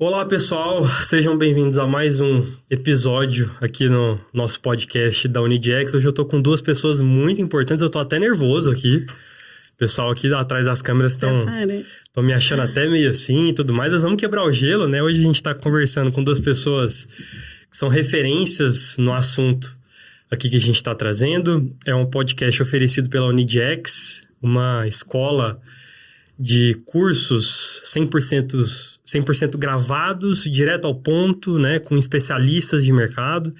Olá, pessoal, sejam bem-vindos a mais um episódio aqui no nosso podcast da UniDX. Hoje eu tô com duas pessoas muito importantes, eu tô até nervoso aqui. O pessoal aqui atrás das câmeras estão me achando até meio assim e tudo mais. Nós vamos quebrar o gelo, né? Hoje a gente tá conversando com duas pessoas que são referências no assunto aqui que a gente está trazendo. É um podcast oferecido pela UniDX, uma escola de cursos 100% gravados, direto ao ponto, né, com especialistas de mercado.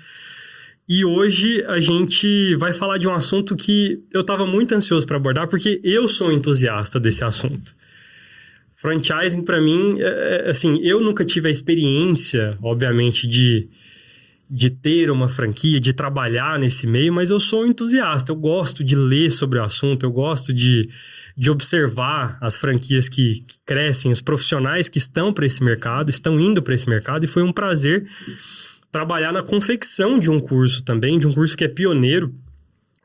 E hoje a gente vai falar de um assunto que eu estava muito ansioso para abordar, porque eu sou um entusiasta desse assunto. Franchising, para mim, assim, eu nunca tive a experiência, obviamente, de ter uma franquia, de trabalhar nesse meio, mas eu sou um entusiasta, eu gosto de ler sobre o assunto, eu gosto de observar as franquias que crescem, os profissionais que estão para esse mercado, estão indo para esse mercado, e foi um prazer trabalhar na confecção de um curso também, de um curso que é pioneiro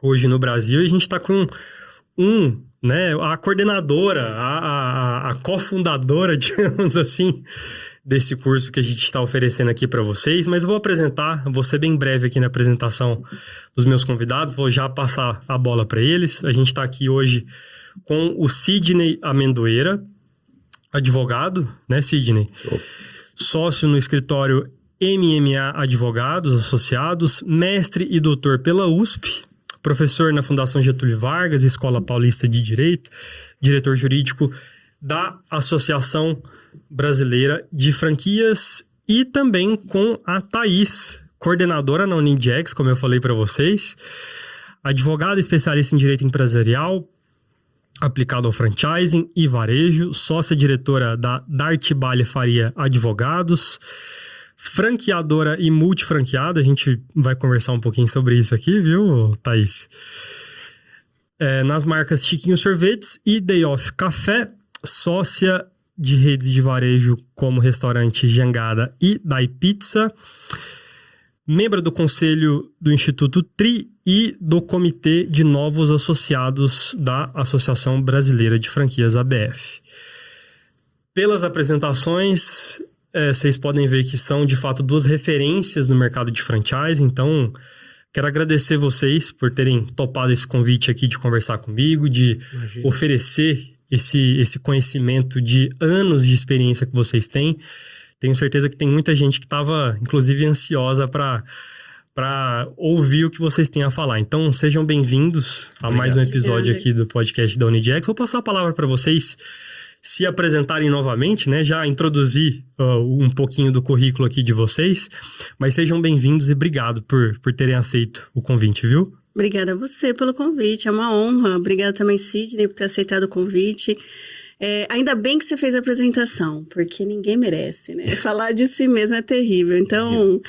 hoje no Brasil, e a gente está com né, a coordenadora, a cofundadora, digamos assim, desse curso que a gente está oferecendo aqui para vocês, mas eu vou ser bem breve aqui na apresentação dos meus convidados, vou já passar a bola para eles. A gente está aqui hoje com o Sidney Amendoeira, advogado, né, Sidney? Sócio no escritório MMA Advogados Associados, mestre e doutor pela USP, professor na Fundação Getúlio Vargas, Escola Paulista de Direito, diretor jurídico da Associação Brasileira de Franquias, e também com a Thaís, coordenadora na UniDX, como eu falei para vocês, advogada especialista em direito empresarial aplicado ao franchising e varejo, sócia-diretora da Dartibale Faria Advogados, franqueadora e multifranqueada. A gente vai conversar um pouquinho sobre isso aqui, viu, Thaís? Nas marcas Chiquinho Sorvetes e Day Off Café, sócia de redes de varejo como restaurante Jangada e Dai Pizza, membro do conselho do Instituto TRI e do Comitê de Novos Associados da Associação Brasileira de Franquias, ABF. Pelas apresentações, vocês podem ver que são, de fato, duas referências no mercado de franchise. Então, quero agradecer vocês por terem topado esse convite aqui de conversar comigo, de oferecer esse conhecimento de anos de experiência que vocês têm. Tenho certeza que tem muita gente que estava, inclusive, ansiosa para ouvir o que vocês têm a falar. Então, sejam bem-vindos a mais um episódio aqui do podcast da UniDX. Vou passar a palavra para vocês se apresentarem novamente, né? Já introduzi um pouquinho do currículo aqui de vocês, mas sejam bem-vindos e obrigado por terem aceito o convite, viu? Obrigada a você pelo convite, é uma honra. Obrigada também, Sidney, por ter aceitado o convite. Ainda bem que você fez a apresentação, porque ninguém merece, né? Falar de si mesmo é terrível. Então,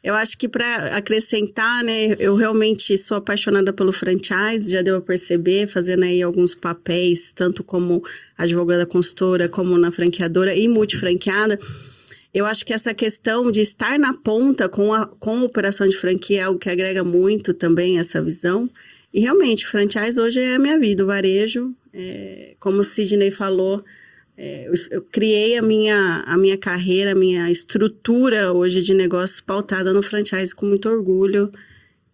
eu acho que para acrescentar, né? Eu realmente sou apaixonada pelo franchise, já deu a perceber, fazendo aí alguns papéis, tanto como advogada consultora, como na franqueadora e multifranqueada. Eu acho que essa questão de estar na ponta com a operação de franquia é algo que agrega muito também essa visão. E realmente, franchise hoje é a minha vida, o varejo. Como o Sidney falou, eu criei a minha carreira, a minha estrutura hoje de negócios pautada no franchise com muito orgulho,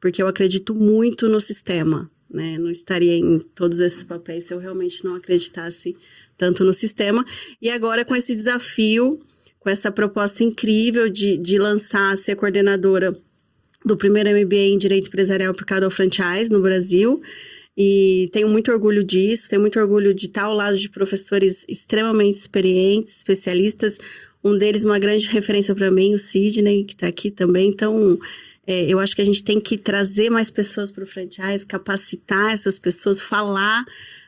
porque eu acredito muito no sistema, né? Não estaria em todos esses papéis se eu realmente não acreditasse tanto no sistema. E agora com esse desafio, com essa proposta incrível de lançar, ser coordenadora do primeiro MBA em Direito Empresarial aplicado ao franchise no Brasil. E tenho muito orgulho disso, tenho muito orgulho de estar ao lado de professores extremamente experientes, especialistas. Um deles, uma grande referência para mim, o Sidney, que está aqui também. Então, eu acho que a gente tem que trazer mais pessoas para o franchise, capacitar essas pessoas, falar,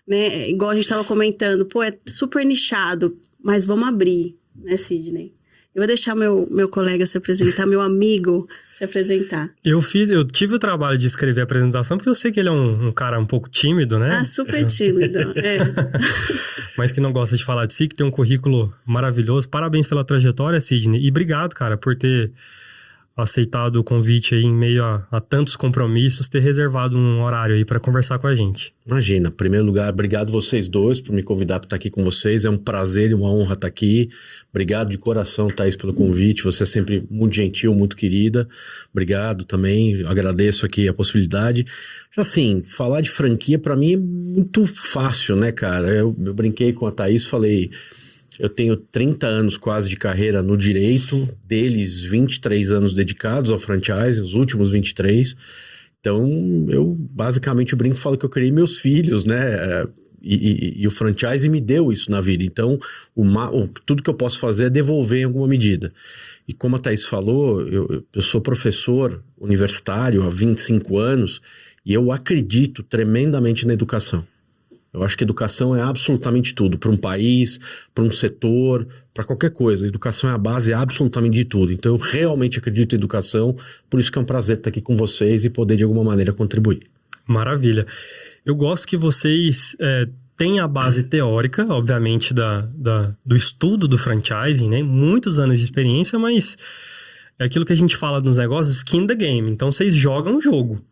né? Igual a gente estava comentando, é super nichado, mas vamos abrir, né, Sidney? Eu vou deixar meu colega se apresentar, meu amigo se apresentar. Eu tive o trabalho de escrever a apresentação, porque eu sei que ele é um cara um pouco tímido, né? Ah, super tímido, Mas que não gosta de falar de si, que tem um currículo maravilhoso. Parabéns pela trajetória, Sidney. E obrigado, cara, por ter aceitado o convite aí em meio a tantos compromissos, ter reservado um horário aí para conversar com a gente. Imagina, em primeiro lugar, obrigado vocês dois por me convidar para estar aqui com vocês. É um prazer e uma honra estar aqui. Obrigado de coração, Thaís, pelo convite. Você é sempre muito gentil, muito querida. Obrigado também. Agradeço aqui a possibilidade. Assim, falar de franquia para mim é muito fácil, né, cara? Eu brinquei com a Thaís, falei... Eu tenho 30 anos quase de carreira no direito, deles 23 anos dedicados ao franchise, os últimos 23. Então, eu basicamente brinco e falo que eu criei meus filhos, né? E o franchise me deu isso na vida. Então, tudo que eu posso fazer é devolver em alguma medida. E como a Thaís falou, eu sou professor universitário há 25 anos e eu acredito tremendamente na educação. Eu acho que educação é absolutamente tudo, para um país, para um setor, para qualquer coisa. Educação é a base absolutamente de tudo. Então eu realmente acredito em educação, por isso que é um prazer estar aqui com vocês e poder de alguma maneira contribuir. Maravilha. Eu gosto que vocês têm a base teórica, obviamente, do estudo do franchising, né? Muitos anos de experiência, mas é aquilo que a gente fala nos negócios, skin the game. Então vocês jogam o jogo.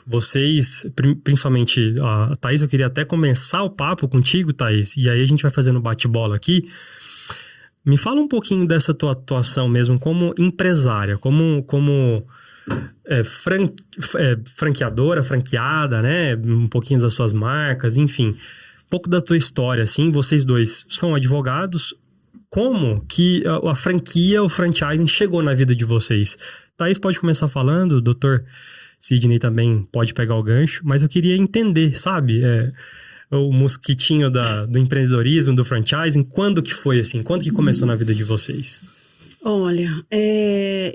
Vocês, principalmente a Thaís, eu queria até começar o papo contigo, Thaís, e aí a gente vai fazendo bate-bola aqui. Me fala um pouquinho dessa tua atuação mesmo como empresária, como franqueadora, franqueada, né? Um pouquinho das suas marcas, enfim. Um pouco da tua história, assim. Vocês dois são advogados. Como que a franquia, o franchising chegou na vida de vocês? Thaís pode começar falando, doutor Sidney também pode pegar o gancho, mas eu queria entender, sabe, o mosquitinho do empreendedorismo, do franchising, quando que foi assim? Quando que começou na vida de vocês? Olha,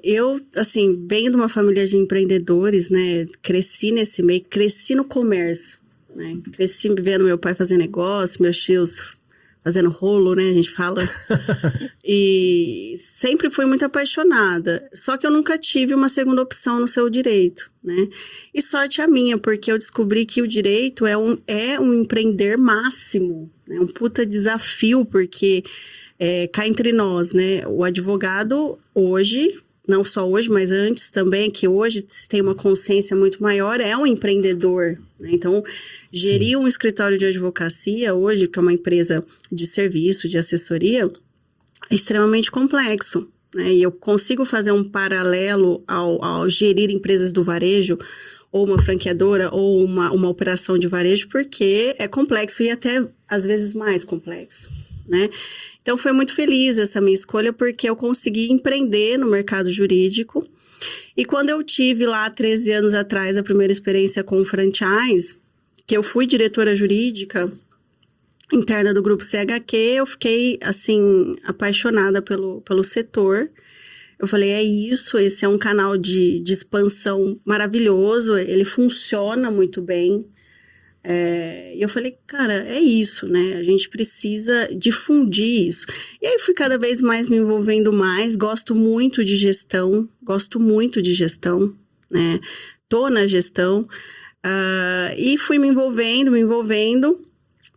eu, assim, venho de uma família de empreendedores, né, cresci nesse meio, cresci no comércio, né, cresci vendo meu pai fazer negócio, meus tios fazendo rolo, né, a gente fala, e sempre fui muito apaixonada, só que eu nunca tive uma segunda opção no seu direito, né, e sorte a minha, porque eu descobri que o direito é um empreender máximo, né, um puta desafio, porque cá entre nós, né, o advogado hoje, não só hoje, mas antes também, que hoje se tem uma consciência muito maior, é um empreendedor, né? Então, gerir um escritório de advocacia hoje, que é uma empresa de serviço, de assessoria, é extremamente complexo, né? E eu consigo fazer um paralelo ao gerir empresas do varejo, ou uma franqueadora, ou uma operação de varejo, porque é complexo e até, às vezes, mais complexo, né? Então, foi muito feliz essa minha escolha, porque eu consegui empreender no mercado jurídico. E quando eu tive lá, 13 anos atrás, a primeira experiência com o franchise, que eu fui diretora jurídica interna do Grupo CHQ, eu fiquei, assim, apaixonada pelo setor. Eu falei, é isso, esse é um canal de expansão maravilhoso, ele funciona muito bem. E eu falei, cara, é isso, né? A gente precisa difundir isso. E aí fui cada vez mais me envolvendo mais, gosto muito de gestão, né? Tô na gestão, e fui me envolvendo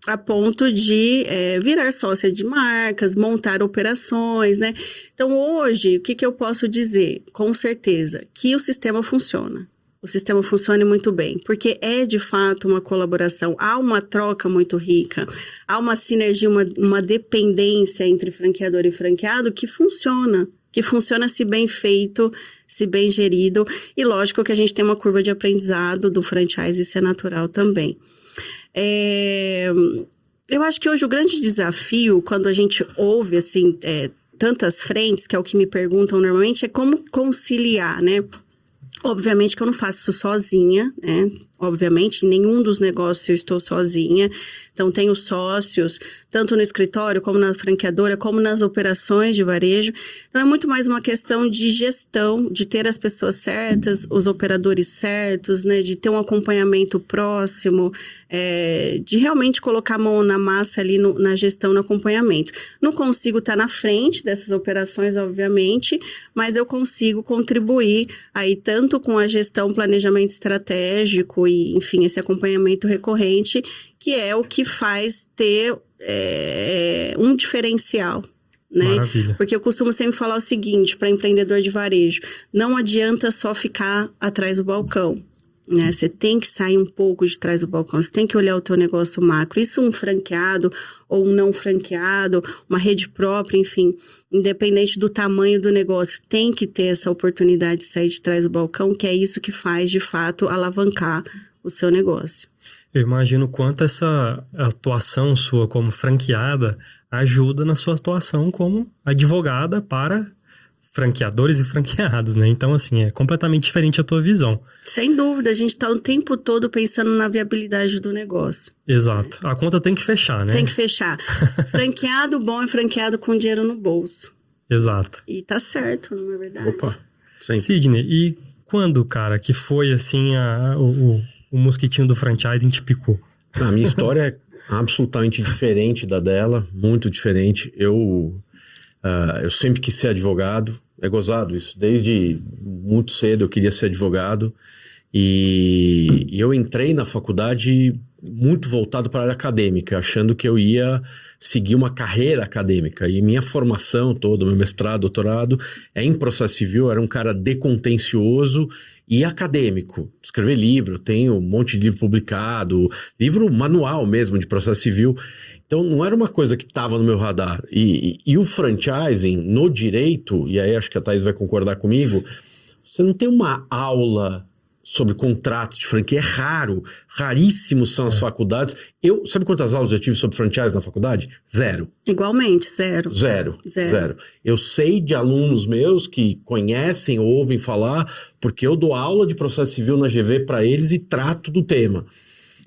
a ponto de virar sócia de marcas, montar operações, né? Então hoje, o que eu posso dizer? Com certeza, que o sistema funciona. O sistema funciona muito bem, porque é de fato uma colaboração, há uma troca muito rica, há uma sinergia, uma dependência entre franqueador e franqueado que funciona se bem feito, se bem gerido, e lógico que a gente tem uma curva de aprendizado do franchise, isso é natural também. Eu acho que hoje o grande desafio, quando a gente ouve assim, tantas frentes, que é o que me perguntam normalmente, é como conciliar, né? Obviamente que eu não faço isso sozinha, né? Obviamente, em nenhum dos negócios eu estou sozinha. Então, tenho sócios, tanto no escritório, como na franqueadora, como nas operações de varejo. Então, é muito mais uma questão de gestão, de ter as pessoas certas, os operadores certos, né? De ter um acompanhamento próximo, de realmente colocar a mão na massa ali na gestão, no acompanhamento. Não consigo estar na frente dessas operações, obviamente, mas eu consigo contribuir aí tanto com a gestão, planejamento estratégico e, enfim, esse acompanhamento recorrente, que é o que faz ter um diferencial, né? Maravilha. Porque eu costumo sempre falar o seguinte, para empreendedor de varejo, não adianta só ficar atrás do balcão, né? Você tem que sair um pouco de trás do balcão, você tem que olhar o teu negócio macro. Isso um franqueado ou um não franqueado, uma rede própria, enfim, independente do tamanho do negócio, tem que ter essa oportunidade de sair de trás do balcão, que é isso que faz, de fato, alavancar o seu negócio. Eu imagino quanto essa atuação sua como franqueada ajuda na sua atuação como advogada para franqueadores e franqueados, né? Então, assim, é completamente diferente a tua visão. Sem dúvida, a gente está o tempo todo pensando na viabilidade do negócio. Exato. A conta tem que fechar, né? Tem que fechar. Franqueado bom é franqueado com dinheiro no bolso. Exato. E tá certo, não é verdade? Opa, sim. Sidney, e quando, cara, que foi, assim, o mosquitinho do franchising te picou? A minha história é absolutamente diferente da dela, muito diferente. Eu sempre quis ser advogado, é gozado isso. Desde muito cedo eu queria ser advogado e eu entrei na faculdade muito voltado para a área acadêmica, achando que eu ia seguir uma carreira acadêmica. E minha formação toda, meu mestrado, doutorado, é em processo civil, era um cara decontencioso e acadêmico. Escrever livro, tenho um monte de livro publicado, livro manual mesmo de processo civil. Então não era uma coisa que estava no meu radar. E o franchising no direito, e aí acho que a Thaís vai concordar comigo, você não tem uma aula sobre contratos de franquia, é raro, raríssimos são as faculdades. Sabe quantas aulas eu tive sobre franchise na faculdade? Zero. Igualmente, zero. Zero. Eu sei de alunos meus que conhecem, ouvem falar, porque eu dou aula de processo civil na GV para eles e trato do tema.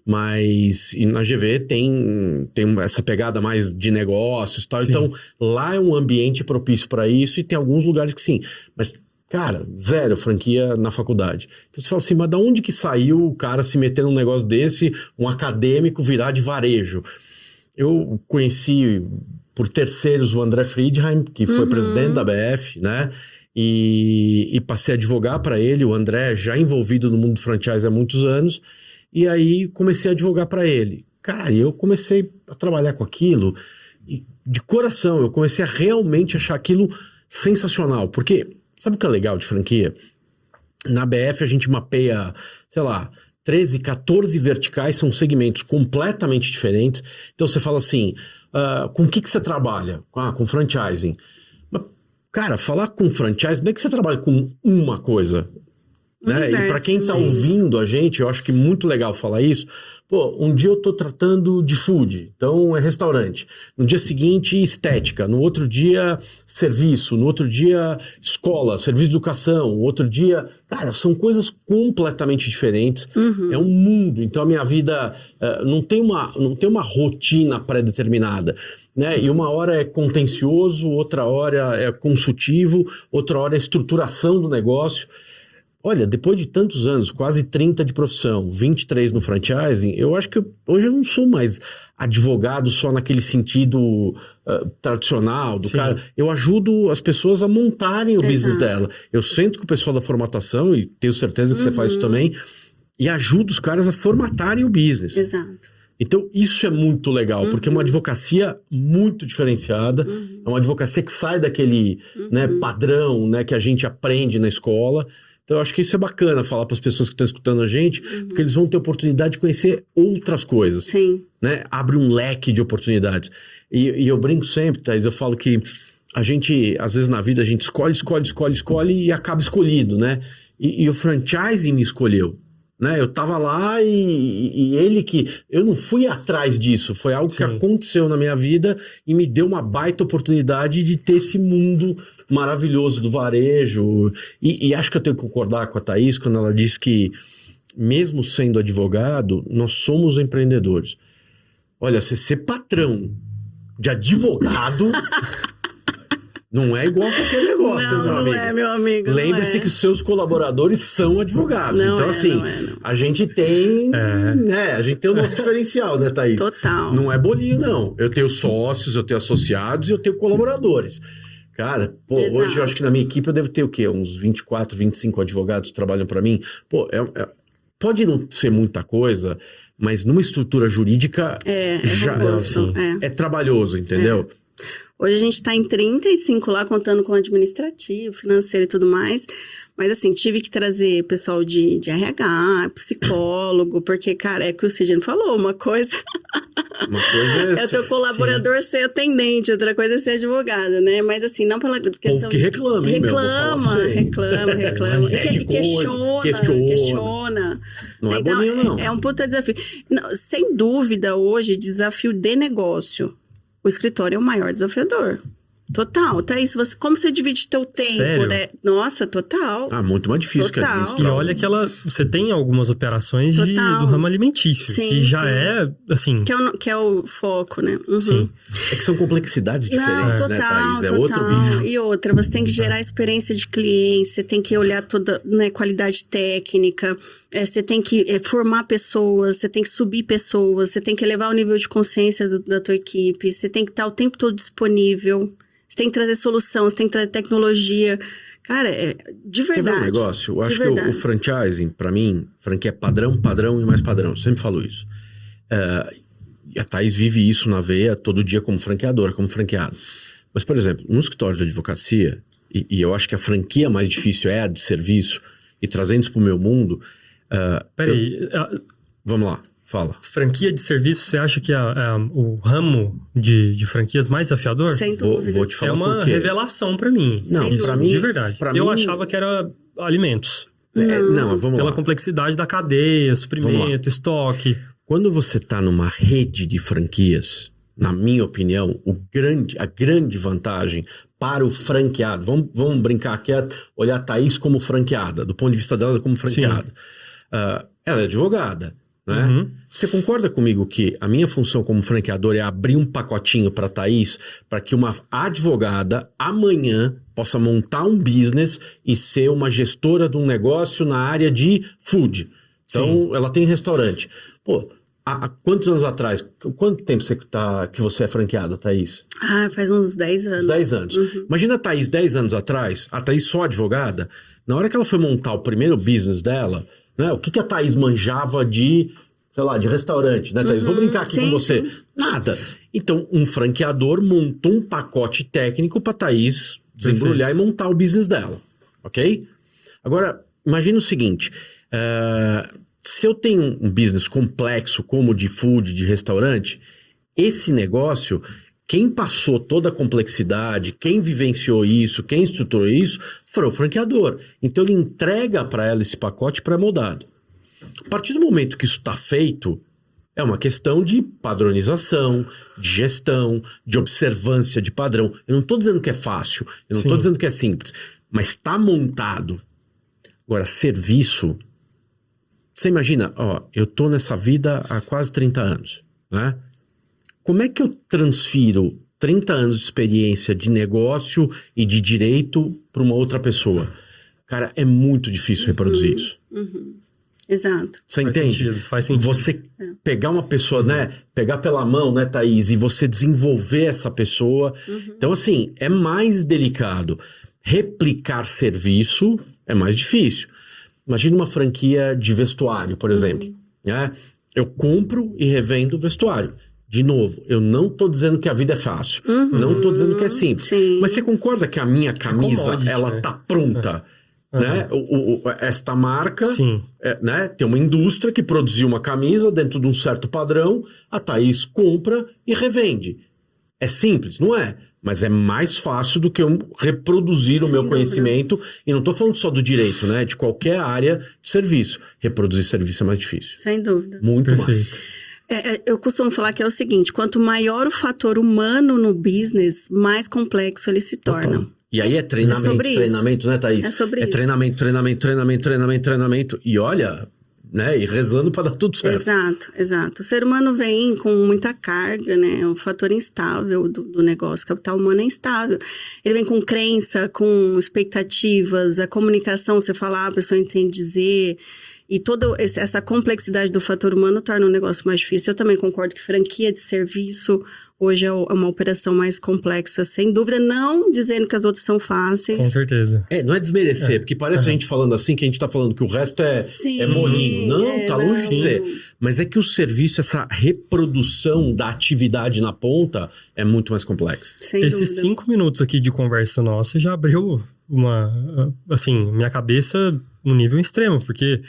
Mas na GV tem essa pegada mais de negócios e tal. Sim. Então lá é um ambiente propício para isso e tem alguns lugares que sim. Mas, cara, zero franquia na faculdade. Então você fala assim, mas da onde que saiu o cara se meter num negócio desse, um acadêmico virar de varejo? Eu conheci por terceiros o André Friedheim, que foi presidente da BF, né? E passei a advogar para ele, o André já envolvido no mundo do franchise há muitos anos. E aí comecei a advogar para ele. Cara, eu comecei a trabalhar com aquilo e de coração, eu comecei a realmente achar aquilo sensacional. Porque, sabe o que é legal de franquia? Na BF a gente mapeia, sei lá, 13, 14 verticais, são segmentos completamente diferentes. Então você fala assim, com o que você trabalha? Com franchising. Mas, cara, falar com franchise, não é que você trabalha com uma coisa, né? E para quem está ouvindo a gente, eu acho que é muito legal falar isso. Pô, um dia eu tô tratando de food, então é restaurante. No dia seguinte, estética. No outro dia, serviço. No outro dia, escola, serviço de educação. No outro dia... Cara, são coisas completamente diferentes. É um mundo. Então a minha vida não tem uma rotina pré-determinada, né? E uma hora é contencioso, outra hora é consultivo, outra hora é estruturação do negócio. Olha, depois de tantos anos, quase 30 de profissão, 23 no franchising, eu acho que hoje eu não sou mais advogado só naquele sentido tradicional do cara. Eu ajudo as pessoas a montarem o business dela. Eu sento com o pessoal da formatação, e tenho certeza que você faz isso também, e ajudo os caras a formatarem o business. Exato. Então, isso é muito legal, porque é uma advocacia muito diferenciada, é uma advocacia que sai daquele padrão, né, que a gente aprende na escola. Então, eu acho que isso é bacana falar para as pessoas que estão escutando a gente, porque eles vão ter oportunidade de conhecer outras coisas. Sim. Né? Abre um leque de oportunidades. E eu brinco sempre, Thaís, eu falo que a gente, às vezes na vida, a gente escolhe e acaba escolhido, né? E o franchising me escolheu. Né? Eu tava lá e ele que... Eu não fui atrás disso, foi algo que aconteceu na minha vida e me deu uma baita oportunidade de ter esse mundo maravilhoso do varejo. E acho que eu tenho que concordar com a Thaís quando ela diz que, mesmo sendo advogado, nós somos empreendedores. Olha, você ser patrão de advogado... Não é igual a qualquer negócio, meu amigo. Não é, meu amigo. Lembre-se que os seus colaboradores são advogados. Não então, assim, a gente tem... né, a gente tem o nosso diferencial, né, Thaís? Total. Não é bolinho, não. Eu tenho sócios, eu tenho associados e eu tenho colaboradores. Cara, pô, hoje eu acho que na minha equipe eu devo ter o quê? Uns 24, 25 advogados que trabalham para mim. Pô, pode não ser muita coisa, mas numa estrutura jurídica é trabalhoso, é trabalhoso, entendeu? Hoje a gente está em 35 lá, contando com o administrativo, financeiro e tudo mais. Mas assim, tive que trazer pessoal de RH, psicólogo, porque, cara, é o que o Sidney falou, uma coisa... Uma coisa é teu colaborador ser atendente, outra coisa é ser advogado, né? Mas assim, não pela questão... que reclama, hein, reclama. E questiona. Não é então, boninho, não. É um puta desafio. Não, sem dúvida, hoje, desafio de negócio. O escritório é o maior desafiador. Total. Thaís, como você divide teu tempo, Sério? né? Nossa, total. Muito mais difícil que Total. E administrar. olha que você tem algumas operações do ramo alimentício, Sim, que já sim. é, assim... Que é o foco, né? Uhum. Sim. É que são complexidades diferentes, né, Thaís? É outro bicho. E outra, você tem que gerar experiência de cliente, você tem que olhar toda, né, qualidade técnica, você tem que formar pessoas, você tem que subir pessoas, você tem que elevar o nível de consciência da tua equipe, você tem que estar o tempo todo disponível, você tem que trazer solução, você tem que trazer tecnologia. Cara, de verdade. Quer ver um negócio? Eu acho que o franchising, pra mim, franquia é padrão, padrão e mais padrão. Eu sempre falo isso. E a Thaís vive isso na veia todo dia como franqueadora, como franqueado. Mas, por exemplo, no escritório de advocacia, e eu acho que a franquia mais difícil é a de serviço, e trazendo isso pro meu mundo... Peraí, Vamos lá, fala. franquia de serviço, você acha que é o ramo de franquias mais desafiador? Sem dúvida. Vou te falar É uma por quê. revelação pra mim. Não, Isso, pra mim- de verdade. pra Eu mim- achava que era alimentos. Não, vamos Pela lá. complexidade da cadeia, suprimento, estoque. Quando você está numa rede de franquias, na minha opinião, a grande vantagem para o franqueado, vamos brincar aqui, olhar a Thaís como franqueada, do ponto de vista dela como franqueada. Ela é advogada, né? Uhum. Você concorda comigo que a minha função como franqueador é abrir um pacotinho para a Thaís para que uma advogada amanhã possa montar um business e ser uma gestora de um negócio na área de food? Então, ela tem restaurante. Pô, há quantos anos atrás? Quanto tempo que você é franqueada, Thaís? Faz uns 10 anos. 10 anos. Imagina a Thaís 10 anos atrás, a Thaís só advogada, na hora que ela foi montar o primeiro business dela, né, o que a Thaís manjava de, sei lá, de restaurante, né, Thaís? Vou brincar aqui com você. Sim. Nada. Então, um franqueador montou um pacote técnico para Thaís desembrulhar e montar o business dela, ok? Agora, imagina o seguinte, se eu tenho um business complexo como de food, de restaurante, esse negócio, quem passou toda a complexidade, quem vivenciou isso, quem estruturou isso, foi o franqueador. Então ele entrega para ela esse pacote pré-moldado. A partir do momento que isso está feito, é uma questão de padronização, de gestão, de observância de padrão. Eu não estou dizendo que é fácil, eu não estou dizendo que é simples, mas está montado. Agora, serviço... Você imagina, eu tô nessa vida há quase 30 anos, né? Como é que eu transfiro 30 anos de experiência de negócio e de direito para uma outra pessoa? Cara, é muito difícil reproduzir isso. Exato. Você Faz entende? sentido, faz sentido. Você pegar uma pessoa, né? Pegar pela mão, né, Thaís? E você desenvolver essa pessoa. Então, assim, é mais delicado. Replicar serviço é mais difícil. Imagina uma franquia de vestuário, por exemplo. Né? Eu compro e revendo vestuário. De novo, eu não estou dizendo que a vida é fácil. Não estou dizendo que é simples. Sim. Mas você concorda que a minha camisa, commodity, ela né? tá pronta? Né? Esta marca, Sim. né? Tem uma indústria que produziu uma camisa dentro de um certo padrão. A Thaís compra e revende. É simples? Não é. Mas é mais fácil do que eu reproduzir o Sem meu dúvida. conhecimento. E não estou falando só do direito, né? De qualquer área de serviço. Reproduzir serviço é mais difícil. Sem dúvida. Muito mais. Perfeito. Eu costumo falar que é o seguinte, quanto maior o fator humano no business, mais complexo ele se torna. E aí é treinamento, É sobre isso. treinamento, né, Thaís? É sobre isso. Treinamento. E olha, né? E rezando para dar tudo certo. Exato. O ser humano vem com muita carga, né? É um fator instável do negócio. O capital humano é instável. Ele vem com crença, com expectativas, a comunicação, você falar, a pessoa entende dizer. E toda essa complexidade do fator humano torna o negócio mais difícil. Eu também concordo que franquia de serviço hoje é uma operação mais complexa, sem dúvida, não dizendo que as outras são fáceis. Com certeza. Não é desmerecer, porque parece a gente falando assim, que a gente tá falando que o resto é molinho. Não, tá longe de ser. Mas é que o serviço, essa reprodução da atividade na ponta é muito mais complexa. Esses 5 minutos aqui de conversa nossa já abriu minha cabeça no nível extremo, porque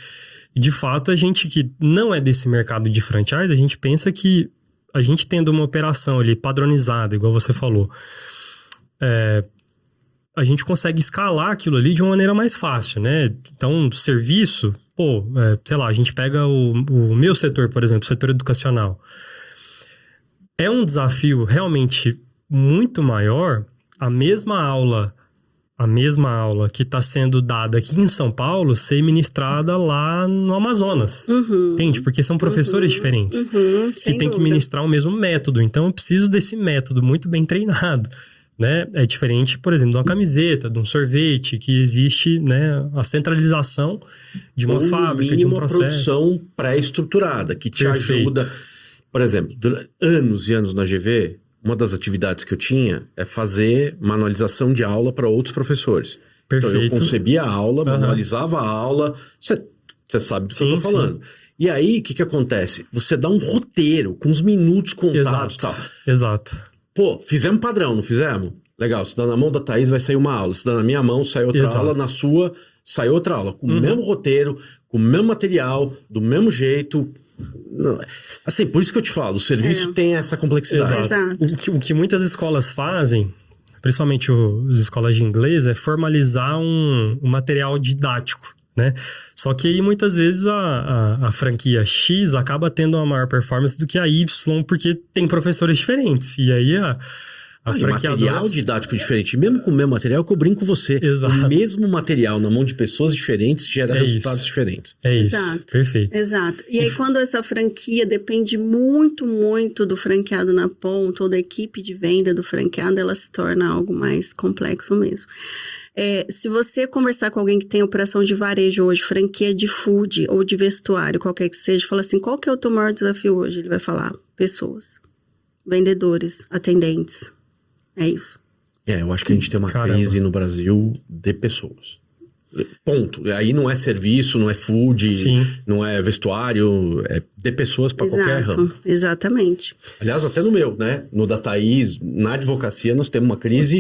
de fato a gente que não é desse mercado de franchise, a gente pensa que a gente tendo uma operação ali padronizada, igual você falou, a gente consegue escalar aquilo ali de uma maneira mais fácil, né? Então, serviço, sei lá, a gente pega o meu setor, por exemplo, o setor educacional. É um desafio realmente muito maior a mesma aula que está sendo dada aqui em São Paulo ser ministrada lá no Amazonas. Entende? Porque são professores diferentes que têm que ministrar o mesmo método. Então, eu preciso desse método muito bem treinado. Né? É diferente, por exemplo, de uma camiseta, de um sorvete, que existe, né, a centralização de uma fábrica, de um processo. Uma produção pré-estruturada, que te ajuda. Por exemplo, durante anos e anos na GV, uma das atividades que eu tinha é fazer manualização de aula para outros professores. Perfeito. Então, eu concebia a aula, manualizava a aula. Você sabe do que eu tô falando. Sim. E aí, o que acontece? Você dá um roteiro com os minutos contados e tal. Exato. Fizemos padrão, não fizemos? Legal, se dá na mão da Thaís vai sair uma aula. Se dá na minha mão, sai outra aula. Na sua, sai outra aula. Com o mesmo roteiro, com o mesmo material, do mesmo jeito. Assim, por isso que eu te falo, o serviço tem essa complexidade. Exato. O que muitas escolas fazem, principalmente as escolas de inglês, é formalizar um material didático, né? Só que aí muitas vezes a franquia X acaba tendo uma maior performance do que a Y, porque tem professores diferentes. E aí a material didático diferente, mesmo com o mesmo material, que eu brinco com você. Exato. O mesmo material na mão de pessoas diferentes gera resultados diferentes. É isso, perfeito. Exato. E aí quando essa franquia depende muito, muito do franqueado na ponta, ou da equipe de venda do franqueado, ela se torna algo mais complexo mesmo. Se você conversar com alguém que tem operação de varejo hoje, franquia de food ou de vestuário, qualquer que seja, fala assim, qual que é o teu maior desafio hoje? Ele vai falar, pessoas, vendedores, atendentes. É isso. Eu acho que a gente tem uma crise no Brasil de pessoas. Ponto. Aí não é serviço, não é food, não é vestuário, é de pessoas para qualquer ramo. Exatamente. Aliás, até no meu, né? No da Thaís, na advocacia, nós temos uma crise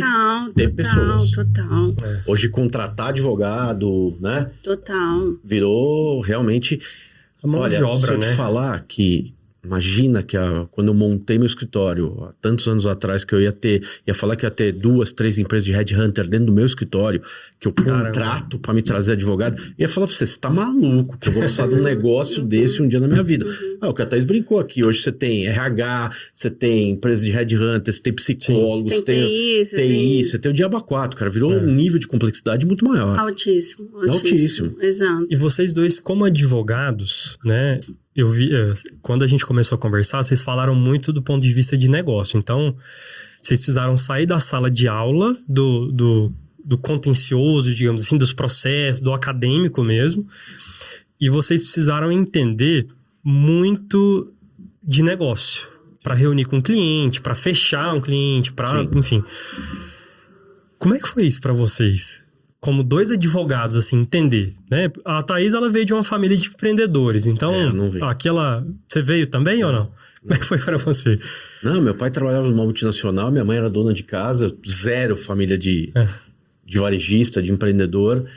de pessoas. Total. Hoje, contratar advogado, né? Total. Virou realmente... A mão de obra, se eu te falar que... Imagina que quando eu montei meu escritório, há tantos anos atrás, que eu ia falar que ia ter 2, 3 empresas de headhunter dentro do meu escritório, que eu contrato para me trazer advogado, ia falar pra você tá maluco, que eu vou precisar de um negócio desse um dia na minha vida. O que a Thaís brincou aqui, hoje você tem RH, você tem empresa de headhunter, você tem psicólogos, você tem TI, você tem o diabo 4, cara, virou um nível de complexidade muito maior. Altíssimo. Exato. E vocês dois, como advogados, né... Eu vi, quando a gente começou a conversar, vocês falaram muito do ponto de vista de negócio. Então, vocês precisaram sair da sala de aula, do contencioso, digamos assim, dos processos, do acadêmico mesmo. E vocês precisaram entender muito de negócio. Para reunir com o cliente, para fechar um cliente, enfim. Como é que foi isso para vocês? Como 2 advogados, assim, entender, né? A Thaís, ela veio de uma família de empreendedores, então... Você veio também ou não? Como é que foi para você? Não, meu pai trabalhava numa multinacional, minha mãe era dona de casa, 0 família de varejista, de empreendedor.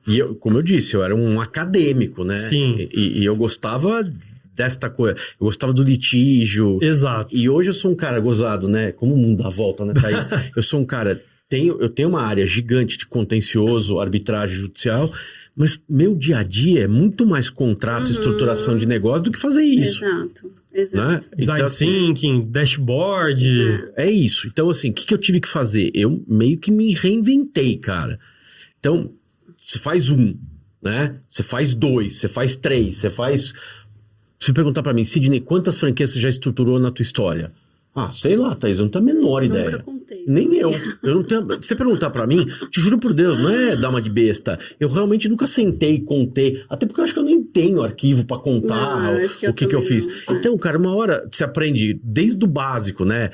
E, como eu disse, eu era um acadêmico, né? Sim. E eu gostava desta coisa, eu gostava do litígio. Exato. E hoje eu sou um cara gozado, né? Como o mundo dá volta, né, Thaís? Eu sou um cara... Eu tenho uma área gigante de contencioso, arbitragem judicial, mas meu dia a dia é muito mais contrato, estruturação de negócio do que fazer isso. Exato. Né? Design thinking, dashboard. É isso. Então, assim, o que eu tive que fazer? Eu meio que me reinventei, cara. Então, você faz 1, né? Você faz 2, você faz 3, você faz... Se você perguntar pra mim, Sidney, quantas franquias você já estruturou na tua história? Sei lá, Thaís, eu não tenho a menor Nunca ideia. contei. Nem eu. Eu não tenho. Se você perguntar pra mim, te juro por Deus, não é dar uma de besta. Eu realmente nunca sentei e contei. Até porque eu acho que eu nem tenho arquivo pra contar Não, acho que o que eu fiz. não. Então, cara, uma hora você aprende desde o básico, né?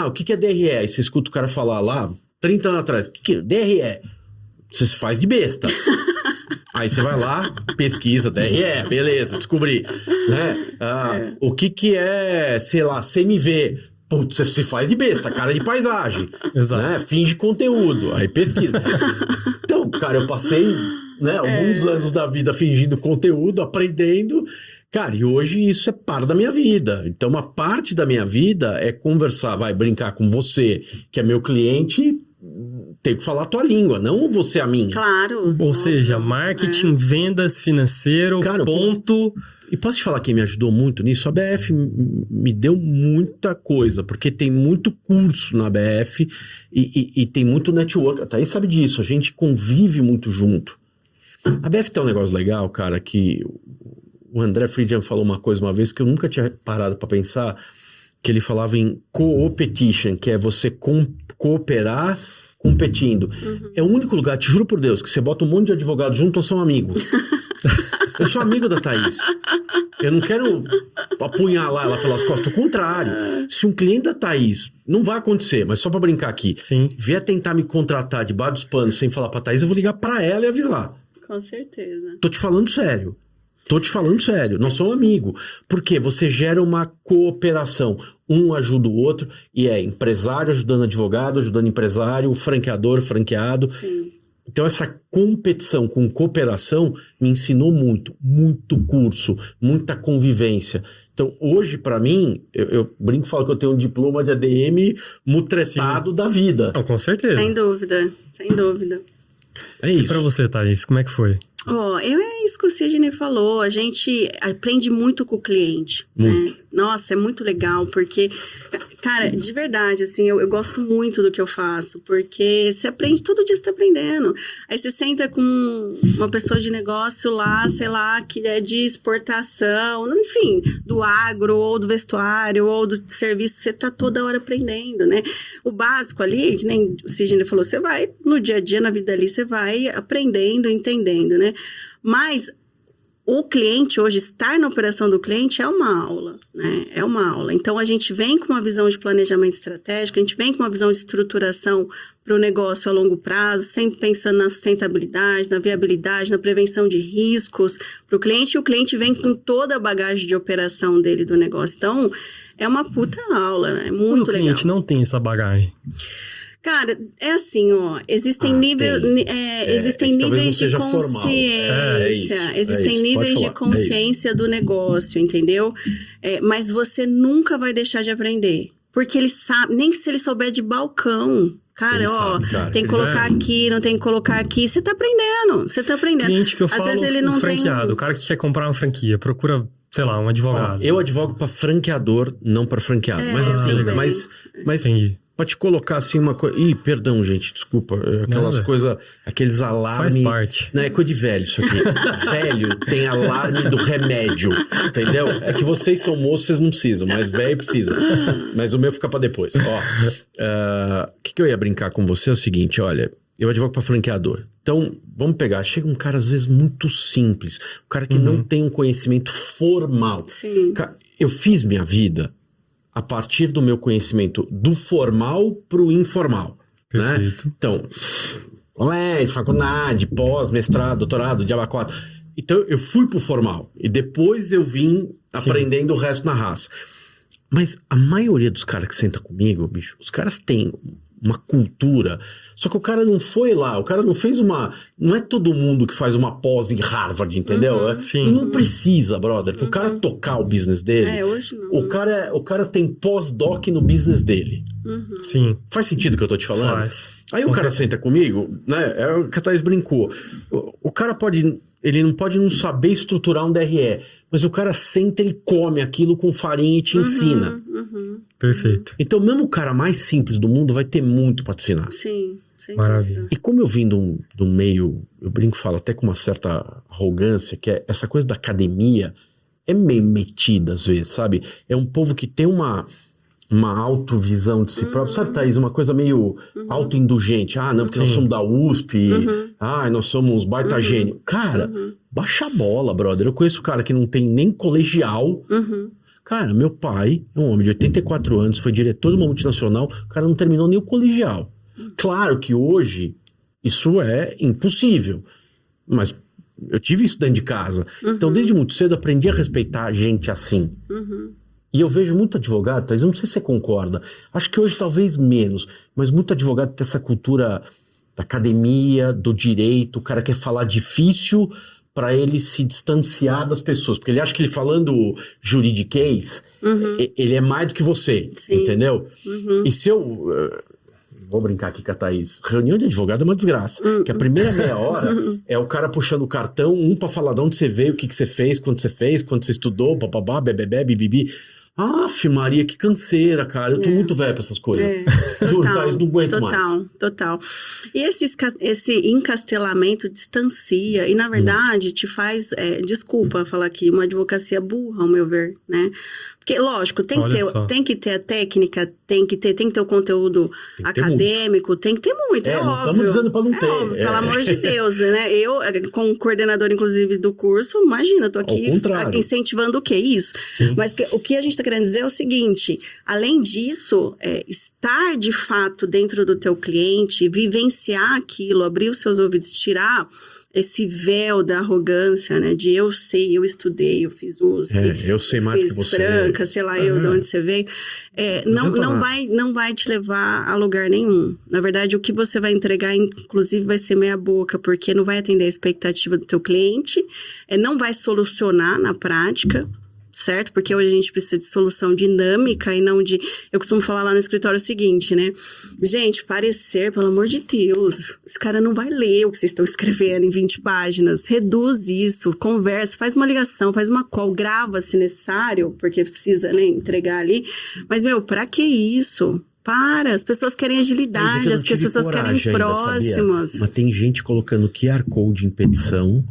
O que é DRE? Aí você escuta o cara falar lá, 30 anos atrás, o que é DRE? Você se faz de besta. Aí você vai lá, pesquisa, DRE, beleza, descobri. Né? O que é, sei lá, CMV? Putz, você se faz de besta, cara de paisagem. Exato. Né? Finge conteúdo, aí pesquisa. Então, cara, eu passei alguns anos da vida fingindo conteúdo, aprendendo. Cara, e hoje isso é parte da minha vida. Então, uma parte da minha vida é conversar, brincar com você, que é meu cliente, tem que falar a tua língua, não você a minha. Claro. Ou seja, marketing, vendas, financeiro, Cara, ponto... E posso te falar quem me ajudou muito nisso? A BF me deu muita coisa, porque tem muito curso na BF e tem muito network. A Thaís sabe disso, a gente convive muito junto. A BF tem um negócio legal, cara, que o André Friedman falou uma coisa uma vez que eu nunca tinha parado para pensar, que ele falava em co-opetition, que é você cooperar competindo. É o único lugar, te juro por Deus, que você bota um monte de advogados junto ou são amigos. Eu sou amigo da Thaís. Eu não quero apunhalar ela pelas costas. Ao contrário. Se um cliente da Thaís, não vai acontecer, mas só pra brincar aqui, Sim. vier tentar me contratar debaixo dos panos sem falar pra Thaís, eu vou ligar pra ela e avisar. Com certeza. Tô te falando sério. Nós somos amigos. Porque você gera uma cooperação. Um ajuda o outro. E é empresário ajudando advogado, ajudando empresário, franqueador, franqueado. Sim. Então essa competição com cooperação me ensinou muito curso, muita convivência. Então hoje pra mim, eu brinco e falo que eu tenho um diploma de ADM mutretado da vida. Não, com certeza. Sem dúvida. É E isso. pra você, Thaís, como é que foi? É isso que o Sidney falou, a gente aprende muito com o cliente, né? Nossa, é muito legal, porque, cara, de verdade, assim, eu gosto muito do que eu faço, porque você aprende, todo dia você tá aprendendo. Aí você senta com uma pessoa de negócio lá, sei lá, que é de exportação, enfim, do agro, ou do vestuário, ou do serviço, você tá toda hora aprendendo, né? O básico ali, que nem o Sidney falou, você vai, no dia a dia, na vida ali, você vai aprendendo, entendendo, né? Mas o cliente hoje, estar na operação do cliente é uma aula, né? É uma aula. Então, a gente vem com uma visão de planejamento estratégico, a gente vem com uma visão de estruturação para o negócio a longo prazo, sempre pensando na sustentabilidade, na viabilidade, na prevenção de riscos para o cliente, e o cliente vem com toda a bagagem de operação dele do negócio. Então, é uma puta aula, né? É muito legal. O cliente não tem essa bagagem. Cara, é assim, existem níveis de consciência, existem níveis de consciência do negócio, entendeu? Mas você nunca vai deixar de aprender, porque ele sabe, nem que se ele souber de balcão, cara, tem que colocar aqui, não tem que colocar aqui, você tá aprendendo. Cliente que eu Às falo, vezes ele não franqueado, tem... o cara que quer comprar uma franquia, procura, sei lá, um advogado. Eu advogo para franqueador, não para franqueado. Mas assim, legal. mas Entendi. pra te colocar assim uma coisa... Ih, perdão, gente, desculpa. Aquelas coisas, aqueles alarmes... Faz parte. Não, é coisa de velho isso aqui. Velho tem alarme do remédio, entendeu? É que vocês são moços, vocês não precisam, mas velho precisa. Mas o meu fica pra depois. O que eu ia brincar com você é o seguinte, olha... Eu advogo pra franqueador. Então, vamos pegar. Chega um cara, às vezes, muito simples. Um cara que não tem um conhecimento formal. Sim. Eu fiz minha vida a partir do meu conhecimento do formal pro informal. Perfeito. Né? Então, colégio, faculdade, pós, mestrado, doutorado, diabo 4. Então, eu fui pro formal. E depois eu vim aprendendo o resto na raça. Mas a maioria dos caras que senta comigo, bicho, os caras têm uma cultura, só que o cara não foi lá, o cara não fez não é todo mundo que faz uma pós em Harvard, entendeu? Sim. E não precisa, brother, pro cara tocar o business dele, hoje não. o cara tem pós-doc no business dele. Sim. Faz sentido o que eu tô te falando? Faz. Aí o cara senta comigo, né, é o que a Thaís brincou, o cara ele não pode não saber estruturar um DRE, mas o cara senta, ele come aquilo com farinha e te ensina. Perfeito. Então, mesmo o cara mais simples do mundo vai ter muito para te ensinar. Sim, sem Maravilha. dúvida. E como eu vim do meio, eu brinco e falo até com uma certa arrogância, que é essa coisa da academia, é meio metida às vezes, sabe? É um povo que tem uma uma autovisão de si próprio. Sabe, Thaís, uma coisa meio autoindulgente. Ah, não, porque nós somos da USP. Ah, nós somos baita gênio. Cara, baixa a bola, brother. Eu conheço um cara que não tem nem colegial. Cara, meu pai é um homem de 84 anos, foi diretor de uma multinacional, o cara não terminou nem o colegial. Claro que hoje isso é impossível, mas eu tive isso dentro de casa. Então, desde muito cedo, aprendi a respeitar gente assim. E eu vejo muito advogado, Thaís, eu não sei se você concorda, acho que hoje talvez menos, mas muito advogado tem essa cultura da academia, do direito, o cara quer falar difícil para ele se distanciar das pessoas, porque ele acha que ele falando juridiquês, ele é mais do que você, entendeu? E se eu... Vou brincar aqui com a Thaís. Reunião de advogado é uma desgraça. Que a primeira meia hora é o cara puxando o cartão, pra falar de onde você veio, o que você fez, quando você estudou, bababá, bebebé, bibibi. Aff, Maria, que canseira, cara. Eu tô muito velho pra essas coisas. Juro, Thaís, não aguento mais. Total. E esse encastelamento distancia e, na verdade, te faz... desculpa falar aqui, uma advocacia burra, ao meu ver, né? Porque, lógico, tem que ter a técnica, tem que ter o conteúdo acadêmico, tem que ter muito, é óbvio. Não estamos dizendo pra não ter. Óbvio, pelo amor de Deus, né? Eu, como coordenador, inclusive, do curso, imagina, eu tô aqui incentivando o quê? Isso. Sim. Mas o que a gente tá querendo dizer é o seguinte, além disso, estar, de fato, dentro do teu cliente, vivenciar aquilo, abrir os seus ouvidos, tirar esse véu da arrogância, né? De eu sei, eu estudei, eu fiz USP. Eu sei mais que você. Franca, sei lá, eu de onde você veio. Não vai te levar a lugar nenhum. Na verdade, o que você vai entregar, inclusive, vai ser meia boca, porque não vai atender a expectativa do teu cliente, não vai solucionar na prática, certo? Porque hoje a gente precisa de solução dinâmica e não de... Eu costumo falar lá no escritório o seguinte, né? Gente, parecer, pelo amor de Deus, esse cara não vai ler o que vocês estão escrevendo em 20 páginas. Reduz isso, conversa, faz uma ligação, faz uma call, grava se necessário, porque precisa, né, entregar ali. Mas, pra que isso? As pessoas querem agilidade, as pessoas querem próximas. Mas tem gente colocando QR Code em petição...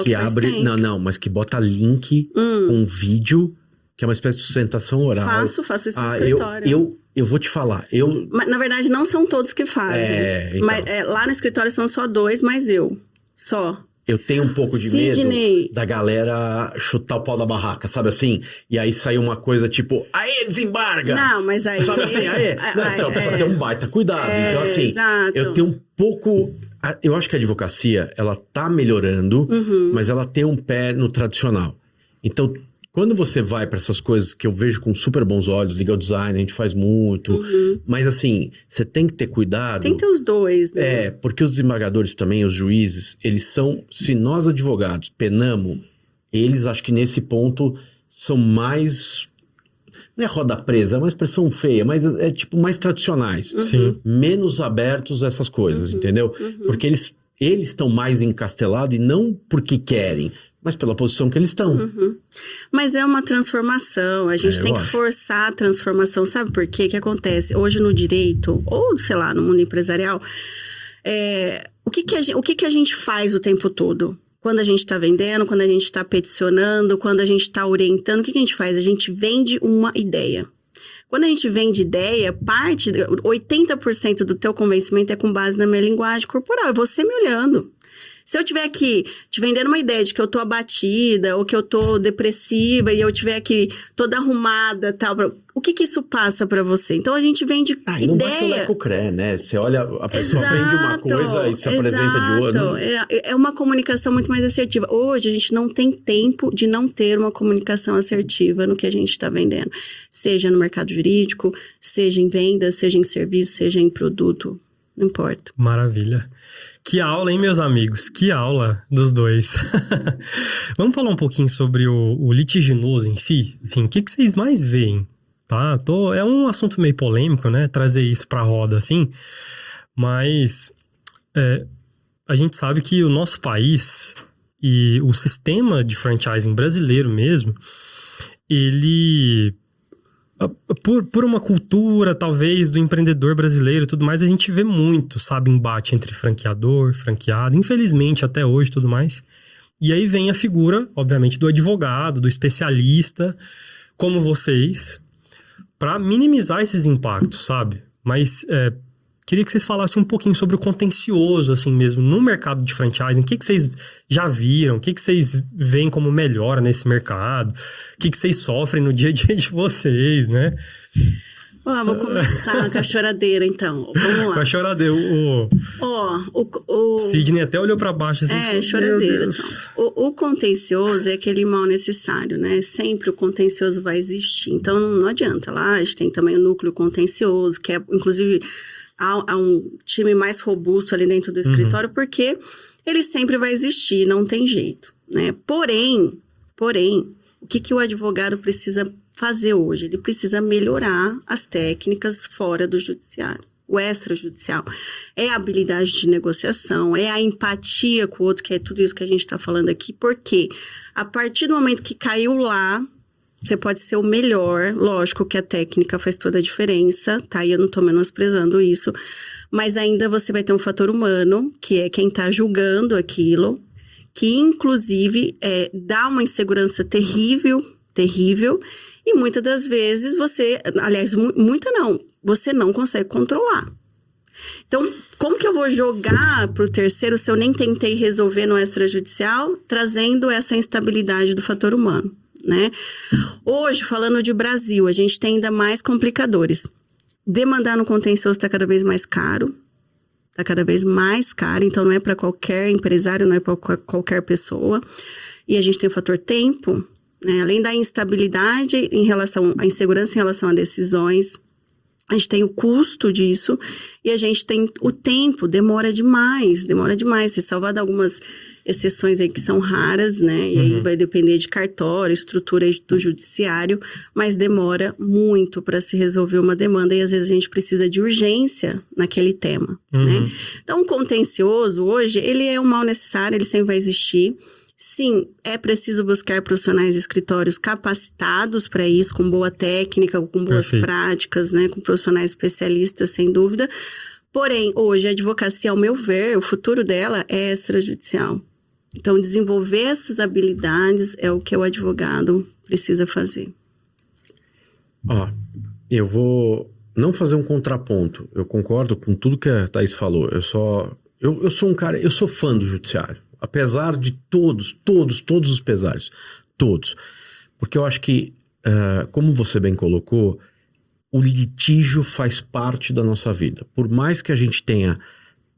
que abre, mas que bota link com vídeo, que é uma espécie de sustentação oral. Faço isso no escritório. Eu vou te falar, Mas, na verdade, não são todos que fazem. Então. Mas, lá no escritório são só 2, mas só. Eu tenho um pouco de medo da galera chutar o pau da barraca, sabe assim? E aí sai uma coisa tipo, aê, desembarga! Não, mas aí... Sabe assim, aê? Então, precisa ter um baita cuidado. Então, assim, exato. Eu tenho um pouco... Eu acho que a advocacia, ela tá melhorando, mas ela tem um pé no tradicional. Então, quando você vai para essas coisas que eu vejo com super bons olhos, legal design, a gente faz muito, mas assim, você tem que ter cuidado. Tem que ter os dois, né? Porque os desembargadores também, os juízes, eles são, se nós advogados penamos, eles acho que nesse ponto são mais... Não é roda presa, é uma expressão feia, mas é tipo mais tradicionais. Sim. Menos abertos a essas coisas, entendeu? Porque eles estão mais encastelados e não porque querem, mas pela posição que eles estão. Mas é uma transformação, a gente tem que forçar a transformação. Sabe por quê? O que acontece? Hoje no direito, ou sei lá, no mundo empresarial, o que a gente faz o tempo todo? Quando a gente está vendendo, quando a gente está peticionando, quando a gente está orientando, o que a gente faz? A gente vende uma ideia. Quando a gente vende ideia, 80% do teu convencimento é com base na minha linguagem corporal. É você me olhando. Se eu estiver aqui te vendendo uma ideia de que eu tô abatida, ou que eu tô depressiva, e eu estiver aqui toda arrumada, tal, o que isso passa pra você? Então, a gente vende ideia. E não bate o leco-cré, né? Você olha, a pessoa vende uma coisa e se apresenta de outra. É uma comunicação muito mais assertiva. Hoje, a gente não tem tempo de não ter uma comunicação assertiva no que a gente está vendendo. Seja no mercado jurídico, seja em venda, seja em serviço, seja em produto. Não importa. Maravilha. Que aula, hein, meus amigos? Que aula dos dois. Vamos falar um pouquinho sobre o litiginoso em si? Assim, o que vocês mais veem? Tá? É um assunto meio polêmico, né? Trazer isso pra roda, assim. Mas a gente sabe que o nosso país e o sistema de franchising brasileiro mesmo, ele... Por uma cultura, talvez, do empreendedor brasileiro e tudo mais, a gente vê muito, sabe, embate entre franqueador, franqueado, infelizmente até hoje e tudo mais. E aí vem a figura, obviamente, do advogado, do especialista, como vocês, para minimizar esses impactos, sabe? Mas queria que vocês falassem um pouquinho sobre o contencioso, assim mesmo, no mercado de franchising. O que vocês já viram? O que vocês veem como melhora nesse mercado? O que vocês sofrem no dia a dia de vocês, né? Vou começar com a choradeira, então. Vamos lá. Com a choradeira. O Sidney até olhou para baixo assim. Choradeira. O contencioso é aquele mal necessário, né? Sempre o contencioso vai existir. Então, não adianta. Lá a gente tem também o núcleo contencioso, que é, inclusive, há um time mais robusto ali dentro do escritório, porque ele sempre vai existir, não tem jeito, né? Porém, o que o advogado precisa fazer hoje? Ele precisa melhorar as técnicas fora do judiciário. O extrajudicial é a habilidade de negociação, é a empatia com o outro, que é tudo isso que a gente está falando aqui, porque a partir do momento que caiu lá, você pode ser o melhor, lógico que a técnica faz toda a diferença, tá? E eu não tô menosprezando isso, mas ainda você vai ter um fator humano, que é quem tá julgando aquilo, que inclusive dá uma insegurança terrível, e muitas das vezes você não consegue controlar. Então, como que eu vou jogar pro terceiro se eu nem tentei resolver no extrajudicial, trazendo essa instabilidade do fator humano, né? Hoje, falando de Brasil, a gente tem ainda mais complicadores. Demandar no contencioso está cada vez mais caro. Então não é para qualquer empresário, não é para qualquer pessoa. E a gente tem o fator tempo, né? Além da instabilidade a insegurança em relação a decisões, a gente tem o custo disso e a gente tem o tempo, demora demais. Se salvar algumas exceções aí que são raras, né? E aí vai depender de cartório, estrutura do judiciário, mas demora muito para se resolver uma demanda e às vezes a gente precisa de urgência naquele tema, né? Então, o contencioso hoje, ele é um mal necessário, ele sempre vai existir. Sim, é preciso buscar profissionais de escritórios capacitados para isso, com boa técnica, com boas práticas, né? Com profissionais especialistas, sem dúvida. Porém, hoje, a advocacia, ao meu ver, o futuro dela é extrajudicial. Então, desenvolver essas habilidades é o que o advogado precisa fazer. Eu vou não fazer um contraponto. Eu concordo com tudo que a Thaís falou. Eu sou um cara, eu sou fã do judiciário. Apesar de todos os pesares. Todos. Porque eu acho que, como você bem colocou, o litígio faz parte da nossa vida. Por mais que a gente tenha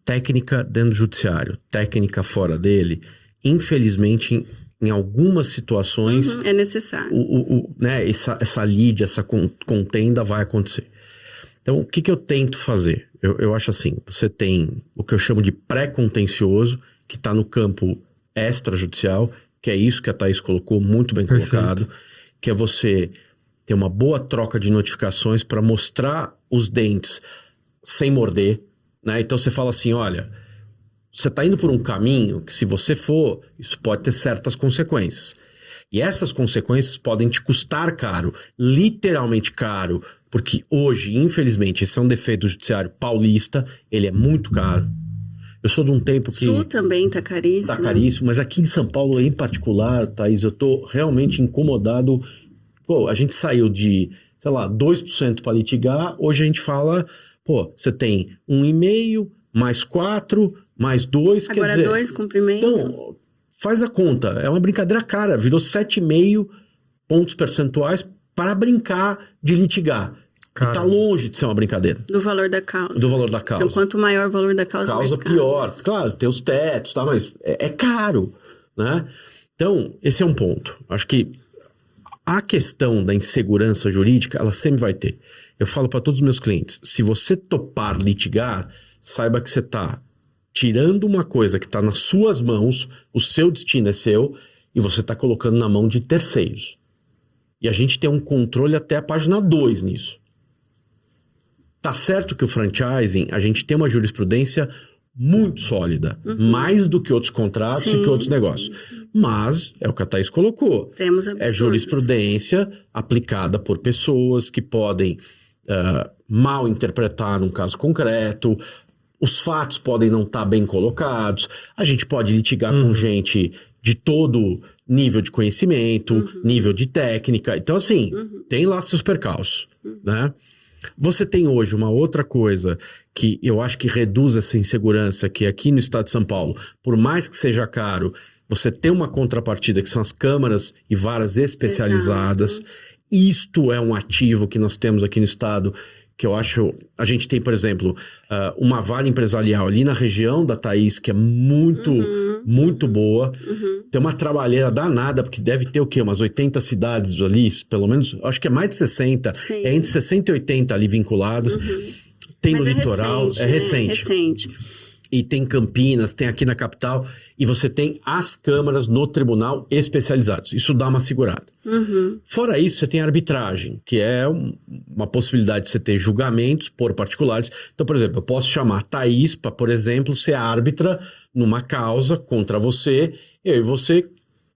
técnica dentro do judiciário, técnica fora dele, infelizmente, em algumas situações... é necessário. Né, essa lide, essa contenda vai acontecer. Então, o que eu tento fazer? Eu acho assim, você tem o que eu chamo de pré-contencioso, que está no campo extrajudicial, que é isso que a Thaís colocou, muito bem colocado, que é você ter uma boa troca de notificações para mostrar os dentes sem morder, né? Então você fala assim, olha, você está indo por um caminho que se você for, isso pode ter certas consequências. E essas consequências podem te custar caro, literalmente caro, porque hoje, infelizmente, esse é um defeito do judiciário paulista, ele é muito caro. Eu sou de um tempo que... Sul também tá caríssimo. Tá caríssimo, mas aqui em São Paulo em particular, Thaís, eu tô realmente incomodado. Pô, a gente saiu de, 2% para litigar, hoje a gente fala, você tem 1,5, mais 4, mais 2, agora quer dizer... 2, cumprimento. Então, faz a conta, é uma brincadeira cara, virou 7,5 pontos percentuais para brincar de litigar. E tá longe de ser uma brincadeira. Do valor da causa. Do valor da causa. Então, quanto maior o valor da causa, mais caro. Pior. Claro, tem os tetos, tá? Mas é caro, né? Então, esse é um ponto. Acho que a questão da insegurança jurídica, ela sempre vai ter. Eu falo para todos os meus clientes, se você topar litigar, saiba que você tá tirando uma coisa que tá nas suas mãos, o seu destino é seu, e você tá colocando na mão de terceiros. E a gente tem um controle até a página 2 nisso. Tá certo que o franchising, a gente tem uma jurisprudência muito sólida, mais do que outros contratos e que outros negócios. Sim. Mas, é o que a Thaís colocou, temos absurdos. É jurisprudência aplicada por pessoas que podem mal interpretar num caso concreto, os fatos podem não estar bem colocados, a gente pode litigar com gente de todo nível de conhecimento, nível de técnica. Então, assim, tem lá seus percalços, né? Você tem hoje uma outra coisa que eu acho que reduz essa insegurança, que aqui no estado de São Paulo, por mais que seja caro, você tem uma contrapartida que são as câmaras e varas especializadas. Exato. Isto é um ativo que nós temos aqui no estado, que eu acho... A gente tem, por exemplo, uma vara empresarial ali na região da Thaís, que é muito, muito boa. Tem uma trabalheira danada, porque deve ter o quê? Umas 80 cidades ali, pelo menos. Acho que é mais de 60. Sim. É entre 60 e 80 ali vinculadas. Tem Mas no litoral. É recente. Recente. E tem Campinas, tem aqui na capital. E você tem as câmaras no tribunal especializados. Isso dá uma segurada. Fora isso, você tem a arbitragem, que é uma possibilidade de você ter julgamentos por particulares. Então, por exemplo, eu posso chamar a Thaís para, por exemplo, ser árbitra numa causa contra você. E eu e você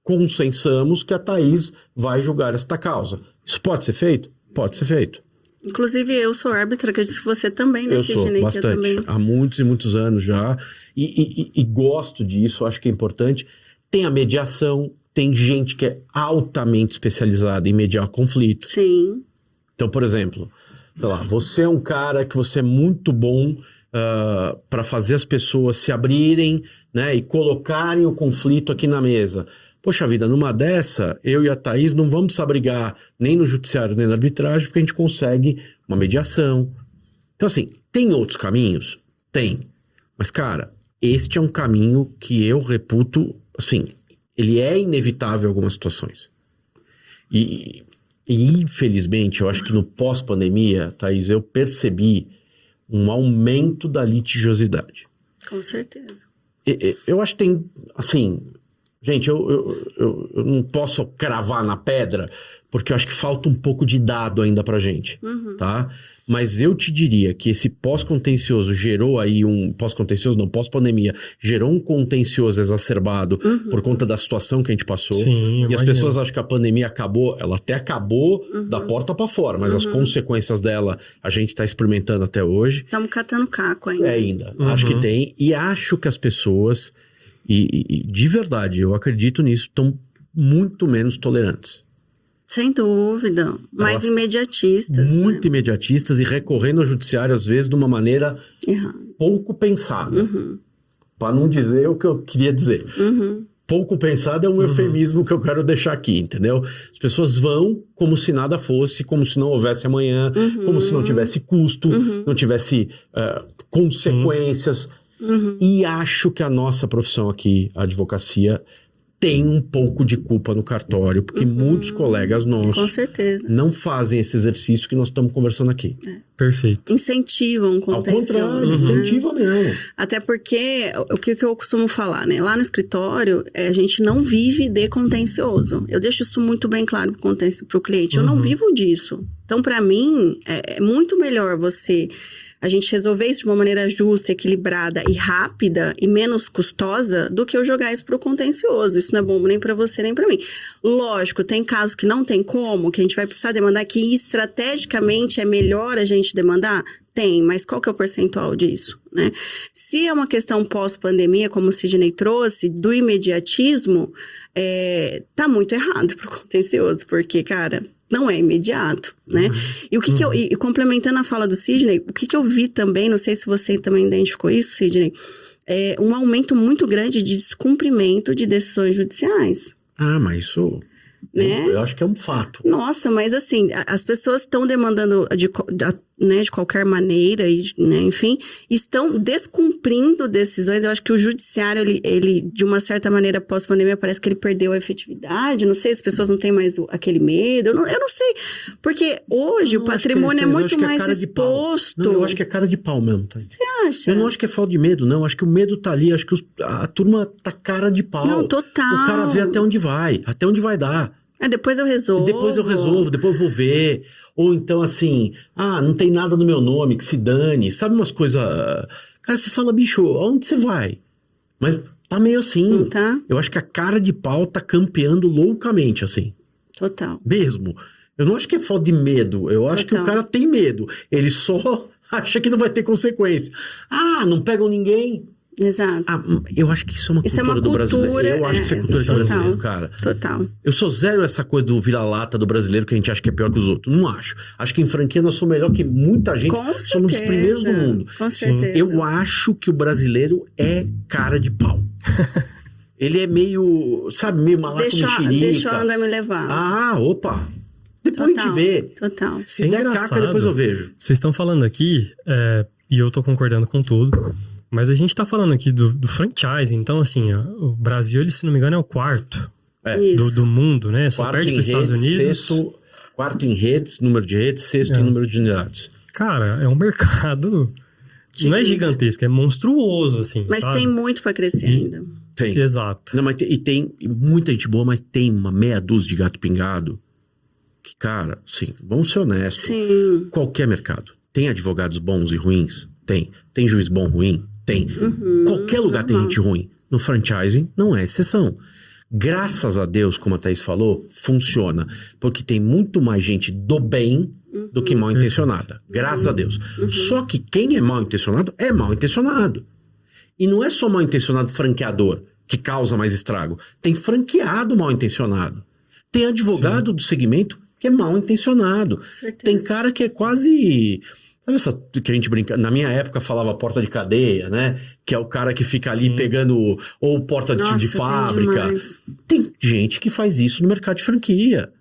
consensamos que a Thaís vai julgar esta causa. Isso pode ser feito? Pode ser feito. Inclusive, eu sou árbitra, acredito que você também, né, Eu sou, Sidney? bastante. Eu também. Há muitos e muitos anos já. E gosto disso, acho que é importante. Tem a mediação, tem gente que é altamente especializada em mediar conflito. Sim. Então, por exemplo, sei lá, você é um cara que você é muito bom para fazer as pessoas se abrirem, né, e colocarem o conflito aqui na mesa. Poxa vida, numa dessa, eu e a Thaís não vamos se abrigar nem no judiciário nem na arbitragem, porque a gente consegue uma mediação. Então, assim, tem outros caminhos? Tem. Mas, cara, este é um caminho que eu reputo, assim, ele é inevitável em algumas situações. E infelizmente, eu acho que no pós-pandemia, Thaís, eu percebi um aumento da litigiosidade. Com certeza. Eu acho que tem, assim... Gente, eu não posso cravar na pedra, porque eu acho que falta um pouco de dado ainda pra gente, tá? Mas eu te diria que esse pós-contencioso gerou aí pós-pandemia, gerou um contencioso exacerbado por conta da situação que a gente passou. Sim, e as pessoas acham que a pandemia acabou, ela até acabou da porta pra fora, mas as consequências dela a gente tá experimentando até hoje. Estamos catando caco ainda. Acho que tem, e acho que as pessoas... E de verdade, eu acredito nisso, estão muito menos tolerantes. Sem dúvida. Mais imediatistas. Muito imediatistas e recorrendo ao judiciário, às vezes, de uma maneira pouco pensada. Para não dizer o que eu queria dizer. Pouco pensada é um eufemismo que eu quero deixar aqui, entendeu? As pessoas vão como se nada fosse, como se não houvesse amanhã, como se não tivesse custo, não tivesse consequências... E acho que a nossa profissão aqui, a advocacia, tem um pouco de culpa no cartório, porque muitos colegas nossos Com certeza. não fazem esse exercício que nós estamos conversando aqui. Perfeito. Incentivam o Ao contrário, contencioso. incentiva mesmo. Até porque, o que eu costumo falar, né? Lá no escritório, a gente não vive de contencioso. Eu deixo isso muito bem claro pro cliente. Eu não vivo disso. Então, para mim, é muito melhor a gente resolver isso de uma maneira justa, equilibrada e rápida e menos custosa do que eu jogar isso pro contencioso. Isso não é bom nem para você nem para mim. Lógico, tem casos que não tem como, que a gente vai precisar demandar, que estrategicamente é melhor a gente demandar? Tem, mas qual que é o percentual disso, né? Se é uma questão pós-pandemia, como o Sidney trouxe, do imediatismo, tá muito errado pro contencioso, porque, cara... Não é imediato, né? E o que que e complementando a fala do Sidney, o que eu vi também, não sei se você também identificou isso, Sidney, é um aumento muito grande de descumprimento de decisões judiciais. Ah, mas isso... Né? Eu acho que é um fato. Nossa, mas assim, as pessoas estão demandando de qualquer maneira, né, enfim, estão descumprindo decisões. Eu acho que o judiciário, ele de uma certa maneira, pós-pandemia, parece que ele perdeu a efetividade. Não sei, as pessoas não têm mais aquele medo. Eu não sei. Porque hoje o patrimônio é muito mais exposto. Não, eu acho que é cara de pau mesmo. Tá? Você acha? Eu não acho que é falta de medo, não. Eu acho que o medo tá ali. Acho que a turma tá cara de pau. Não, total. O cara vê até onde vai dar. Depois eu resolvo. Depois eu vou ver. Ou então assim, não tem nada no meu nome, que se dane. Sabe umas coisas... Cara, você fala, bicho, aonde você vai? Mas tá meio assim. Não tá? Eu acho que a cara de pau tá campeando loucamente, assim. Total. Mesmo. Eu não acho que é falta de medo. Eu acho que o cara tem medo. Ele só acha que não vai ter consequência. Ah, não pegam ninguém. Exato. Ah, eu acho que isso é uma cultura do brasileiro. Eu acho que isso é cultura do brasileiro, cara. Total. Eu sou zero essa coisa do vira-lata do brasileiro que a gente acha que é pior que os outros. Não acho. Acho que em franquia nós somos melhor que muita gente. Com certeza. Somos os primeiros do mundo. Com certeza. Eu acho que o brasileiro é cara de pau. Ele é meio, sabe, meio malaco mexerica. Deixa a onda me levar. Ah, opa. Depois a gente vê. Total. Se der caca, depois eu vejo. Vocês estão falando aqui, e eu tô concordando com tudo, mas a gente tá falando aqui do franchise. Então, assim, ó, o Brasil, ele, se não me engano, é o quarto do mundo, né? Só perde para os Estados Unidos. Quarto em redes, número de redes, sexto em número de unidades. Cara, é um mercado... Não é gigantesco, é monstruoso, assim, mas sabe? Tem muito para crescer ainda. Tem. Exato. Não, mas tem muita gente boa, mas tem uma meia dúzia de gato pingado que, cara, sim, vamos ser honestos. Sim. Qualquer mercado. Tem advogados bons e ruins? Tem. Tem juiz bom ruim? Tem. Qualquer lugar tem gente ruim. No franchising, não é exceção. Graças a Deus, como a Thaís falou, funciona. Porque tem muito mais gente do bem do que mal intencionada. Graças a Deus. Só que quem é mal intencionado é mal intencionado. E não é só mal intencionado franqueador que causa mais estrago. Tem franqueado mal intencionado. Tem advogado do segmento que é mal intencionado. Certeza. Tem cara que é quase... Sabe essa que a gente brinca? Na minha época falava porta de cadeia, né? Que é o cara que fica ali pegando ou porta de fábrica. Tem gente que faz isso no mercado de franquia.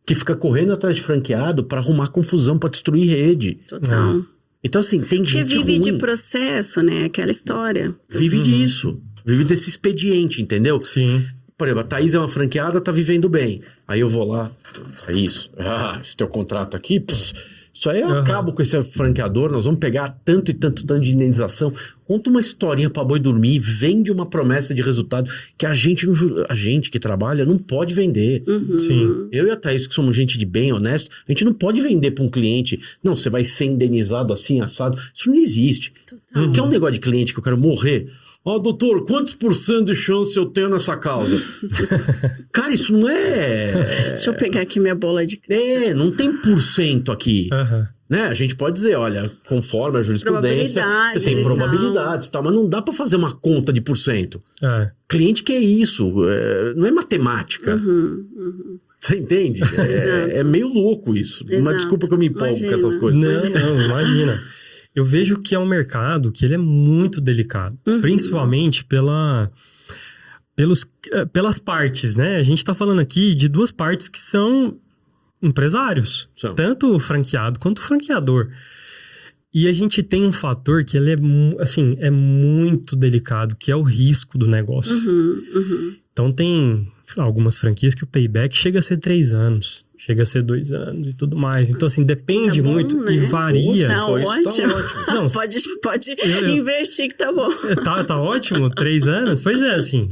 Que fica correndo atrás de franqueado para arrumar confusão, para destruir rede. Total. Então, assim, tem gente que vive ruim. de processo, né? Aquela história. Vive disso. Vive desse expediente, entendeu? Sim. Por exemplo, a Thaís é uma franqueada, tá vivendo bem. Aí eu vou lá, é isso. Esse teu contrato aqui, isso aí eu acabo com esse franqueador, nós vamos pegar tanto e tanto de indenização. Conta uma historinha pra boi dormir, vende uma promessa de resultado que a gente que trabalha não pode vender. Sim. Eu e a Thaís, que somos gente de bem, honesto, a gente não pode vender pra um cliente, não, você vai ser indenizado assim, assado. Isso não existe. Quer um negócio de cliente que eu quero morrer? Ó, doutor, quantos % de chance eu tenho nessa causa? Cara, isso não é... Deixa eu pegar aqui minha bola de... não tem % aqui. Né? A gente pode dizer, olha, conforme a jurisprudência, você tem probabilidades e tal, mas não dá pra fazer uma conta de %. Cliente que é isso, não é matemática. Você entende? É meio louco isso. Mas desculpa que eu me empolgo com essas coisas. Não, imagina. Eu vejo que é um mercado que ele é muito delicado, principalmente pelas partes, né? A gente tá falando aqui de duas partes que são empresários, tanto o franqueado quanto o franqueador. E a gente tem um fator que ele é muito delicado, que é o risco do negócio. Então tem algumas franquias que o payback chega a ser 3 anos. Chega a ser 2 anos e tudo mais. Então, assim, depende muito, né? E varia. Tá ótimo. Não, pode investir que tá bom. Tá ótimo? 3 anos? Pois é, assim,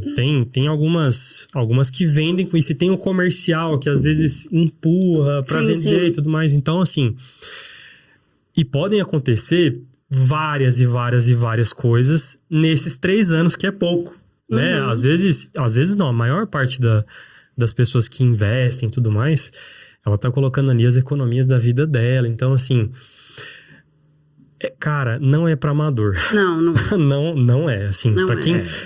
tem algumas que vendem com isso. E tem o comercial, que às vezes empurra pra vender e tudo mais. Então, assim... E podem acontecer várias e várias e várias coisas nesses 3 anos, que é pouco, né? Às vezes não, a maior parte das pessoas que investem e tudo mais, ela tá colocando ali as economias da vida dela. Então, assim, cara, não é pra amador. Não é, assim, pra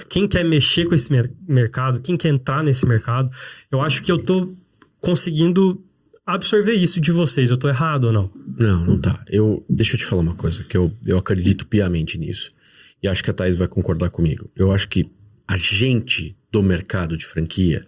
quem quer mexer com esse mercado, quem quer entrar nesse mercado, eu acho que eu tô conseguindo absorver isso de vocês. Eu tô errado ou não? Não tá. Deixa eu te falar uma coisa, que eu acredito piamente nisso. E acho que a Thaís vai concordar comigo. Eu acho que a gente do mercado de franquia,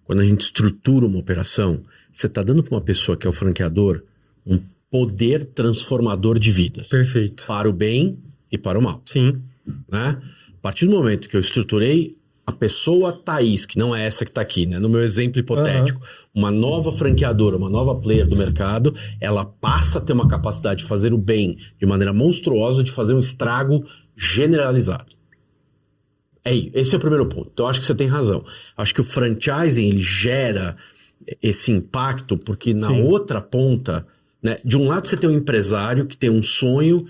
quando a gente estrutura uma operação, você tá dando para uma pessoa que é o franqueador um poder transformador de vidas. Perfeito. Para o bem e para o mal. Sim. Né? A partir do momento que eu estruturei a pessoa Thaís, que não é essa que tá aqui, né? No meu exemplo hipotético, uma nova franqueadora, uma nova player do mercado, ela passa a ter uma capacidade de fazer o bem de maneira monstruosa, de fazer um estrago generalizado. Esse é o primeiro ponto. Então, eu acho que você tem razão. Acho que o franchising, ele gera esse impacto, porque na outra ponta, né? De um lado você tem um empresário que tem um sonho,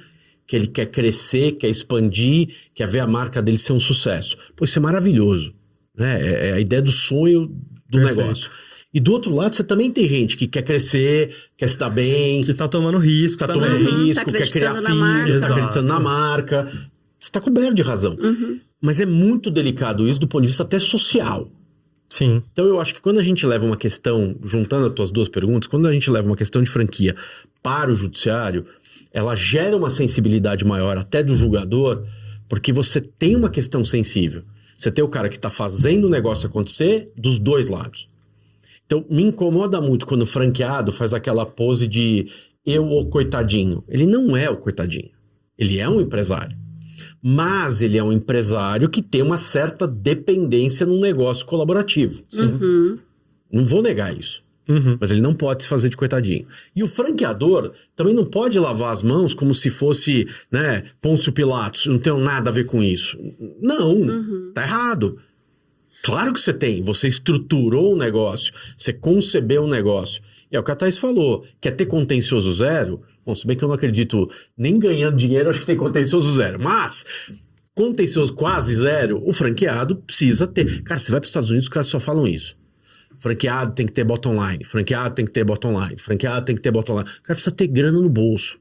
que ele quer crescer, quer expandir, quer ver a marca dele ser um sucesso. Pô, isso é maravilhoso, né? É a ideia do sonho do negócio. E do outro lado, você também tem gente que quer crescer, quer se dar bem. Que tá tomando risco, tá tomando risco, quer criar filho, tá acreditando na marca. Você tá coberto de razão. Mas é muito delicado isso do ponto de vista até social. Sim. Então eu acho que quando a gente leva uma questão, juntando as tuas duas perguntas, quando a gente leva uma questão de franquia para o judiciário, ela gera uma sensibilidade maior até do julgador, porque você tem uma questão sensível. Você tem o cara que está fazendo o negócio acontecer dos dois lados. Então me incomoda muito quando o franqueado faz aquela pose de eu o coitadinho. Ele não é o coitadinho. Ele é um empresário. Mas ele é um empresário que tem uma certa dependência num negócio colaborativo. Uhum. Não vou negar isso. Mas ele não pode se fazer de coitadinho. E o franqueador também não pode lavar as mãos como se fosse, né, Pôncio Pilatos. Não tem nada a ver com isso. Não, tá errado. Claro que você tem. Você estruturou um negócio. Você concebeu um negócio. E é o que a Thaís falou. Quer ter contencioso zero? Bom, se bem que eu não acredito nem ganhando dinheiro, acho que tem contencioso zero. Mas, contencioso quase zero, o franqueado precisa ter. Cara, você vai para os Estados Unidos, os caras só falam isso. Franqueado tem que ter bottom line. Franqueado tem que ter bottom line. Franqueado tem que ter bottom line. O cara precisa ter grana no bolso.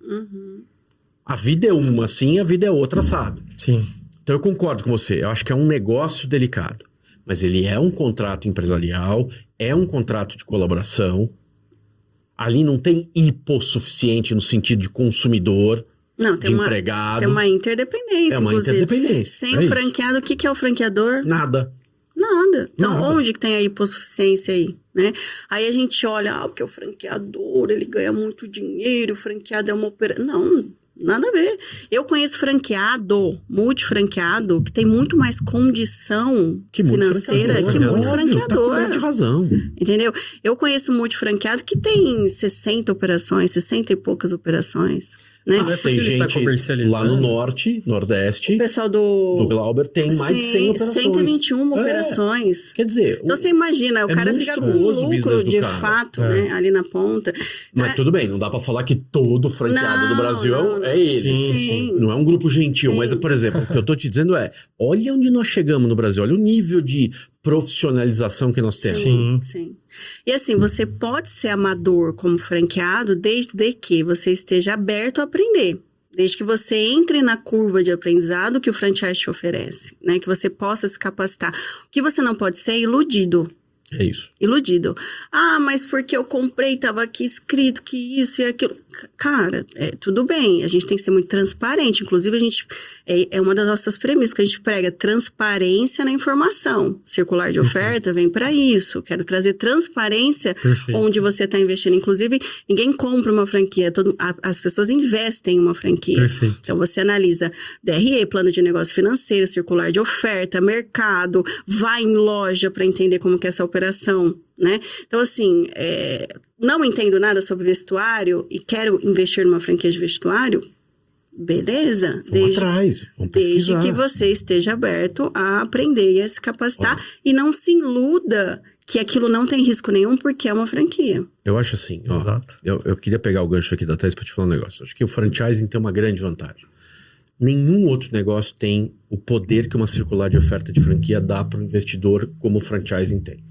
A vida é uma, assim, a vida é outra, sabe? Sim. Então eu concordo com você. Eu acho que é um negócio delicado. Mas ele é um contrato empresarial, é um contrato de colaboração. Ali não tem hipossuficiente no sentido de consumidor, não, de empregado. Tem uma interdependência, É uma inclusive. interdependência. Sem o franqueado, o que é o franqueador? Nada. Nada. Então, Nada. onde que tem a hipossuficiência aí, né? Aí a gente olha, porque o franqueador, ele ganha muito dinheiro, o franqueado é uma operação. Não, nada a ver. Eu conheço franqueado, multifranqueado, que tem muito mais condição financeira que muito franqueador. Tá de razão. Entendeu? Eu conheço multifranqueado que tem 60 operações, 60 e poucas operações. Né? Tem gente lá no norte, nordeste, o pessoal do Glauber tem mais de 100 operações. 121 operações. Quer dizer... Então você imagina, o cara fica com lucro de fato, né, ali na ponta. Mas tudo bem, não dá pra falar que todo franqueado do Brasil é ele. Sim. Não é um grupo gentil, mas, por exemplo, o que eu tô te dizendo é, olha onde nós chegamos no Brasil, olha o nível de profissionalização que nós temos. Sim. E assim, você pode ser amador como franqueado desde que você esteja aberto a aprender. Desde que você entre na curva de aprendizado que o franchise te oferece, né? Que você possa se capacitar. O que você não pode ser é iludido. É isso. Iludido. Mas porque eu comprei, tava aqui escrito que isso e aquilo. Cara, tudo bem, a gente tem que ser muito transparente. Inclusive, a gente é uma das nossas premissas que a gente prega, transparência na informação. Circular de oferta vem para isso. Quero trazer transparência onde você está investindo. Inclusive, ninguém compra uma franquia, as pessoas investem em uma franquia. Perfeito. Então, você analisa DRE, plano de negócio financeiro, circular de oferta, mercado, vai em loja para entender como que é essa operação, né? Então, assim, não entendo nada sobre vestuário e quero investir numa franquia de vestuário, beleza? Vamos atrás, vamos pesquisar. Desde que você esteja aberto a aprender e a se capacitar e não se iluda que aquilo não tem risco nenhum porque é uma franquia. Eu acho assim, Exato. Eu queria pegar o gancho aqui da Thaís para te falar um negócio. Acho que o franchising tem uma grande vantagem. Nenhum outro negócio tem o poder que uma circular de oferta de franquia dá para o investidor como o franchising tem.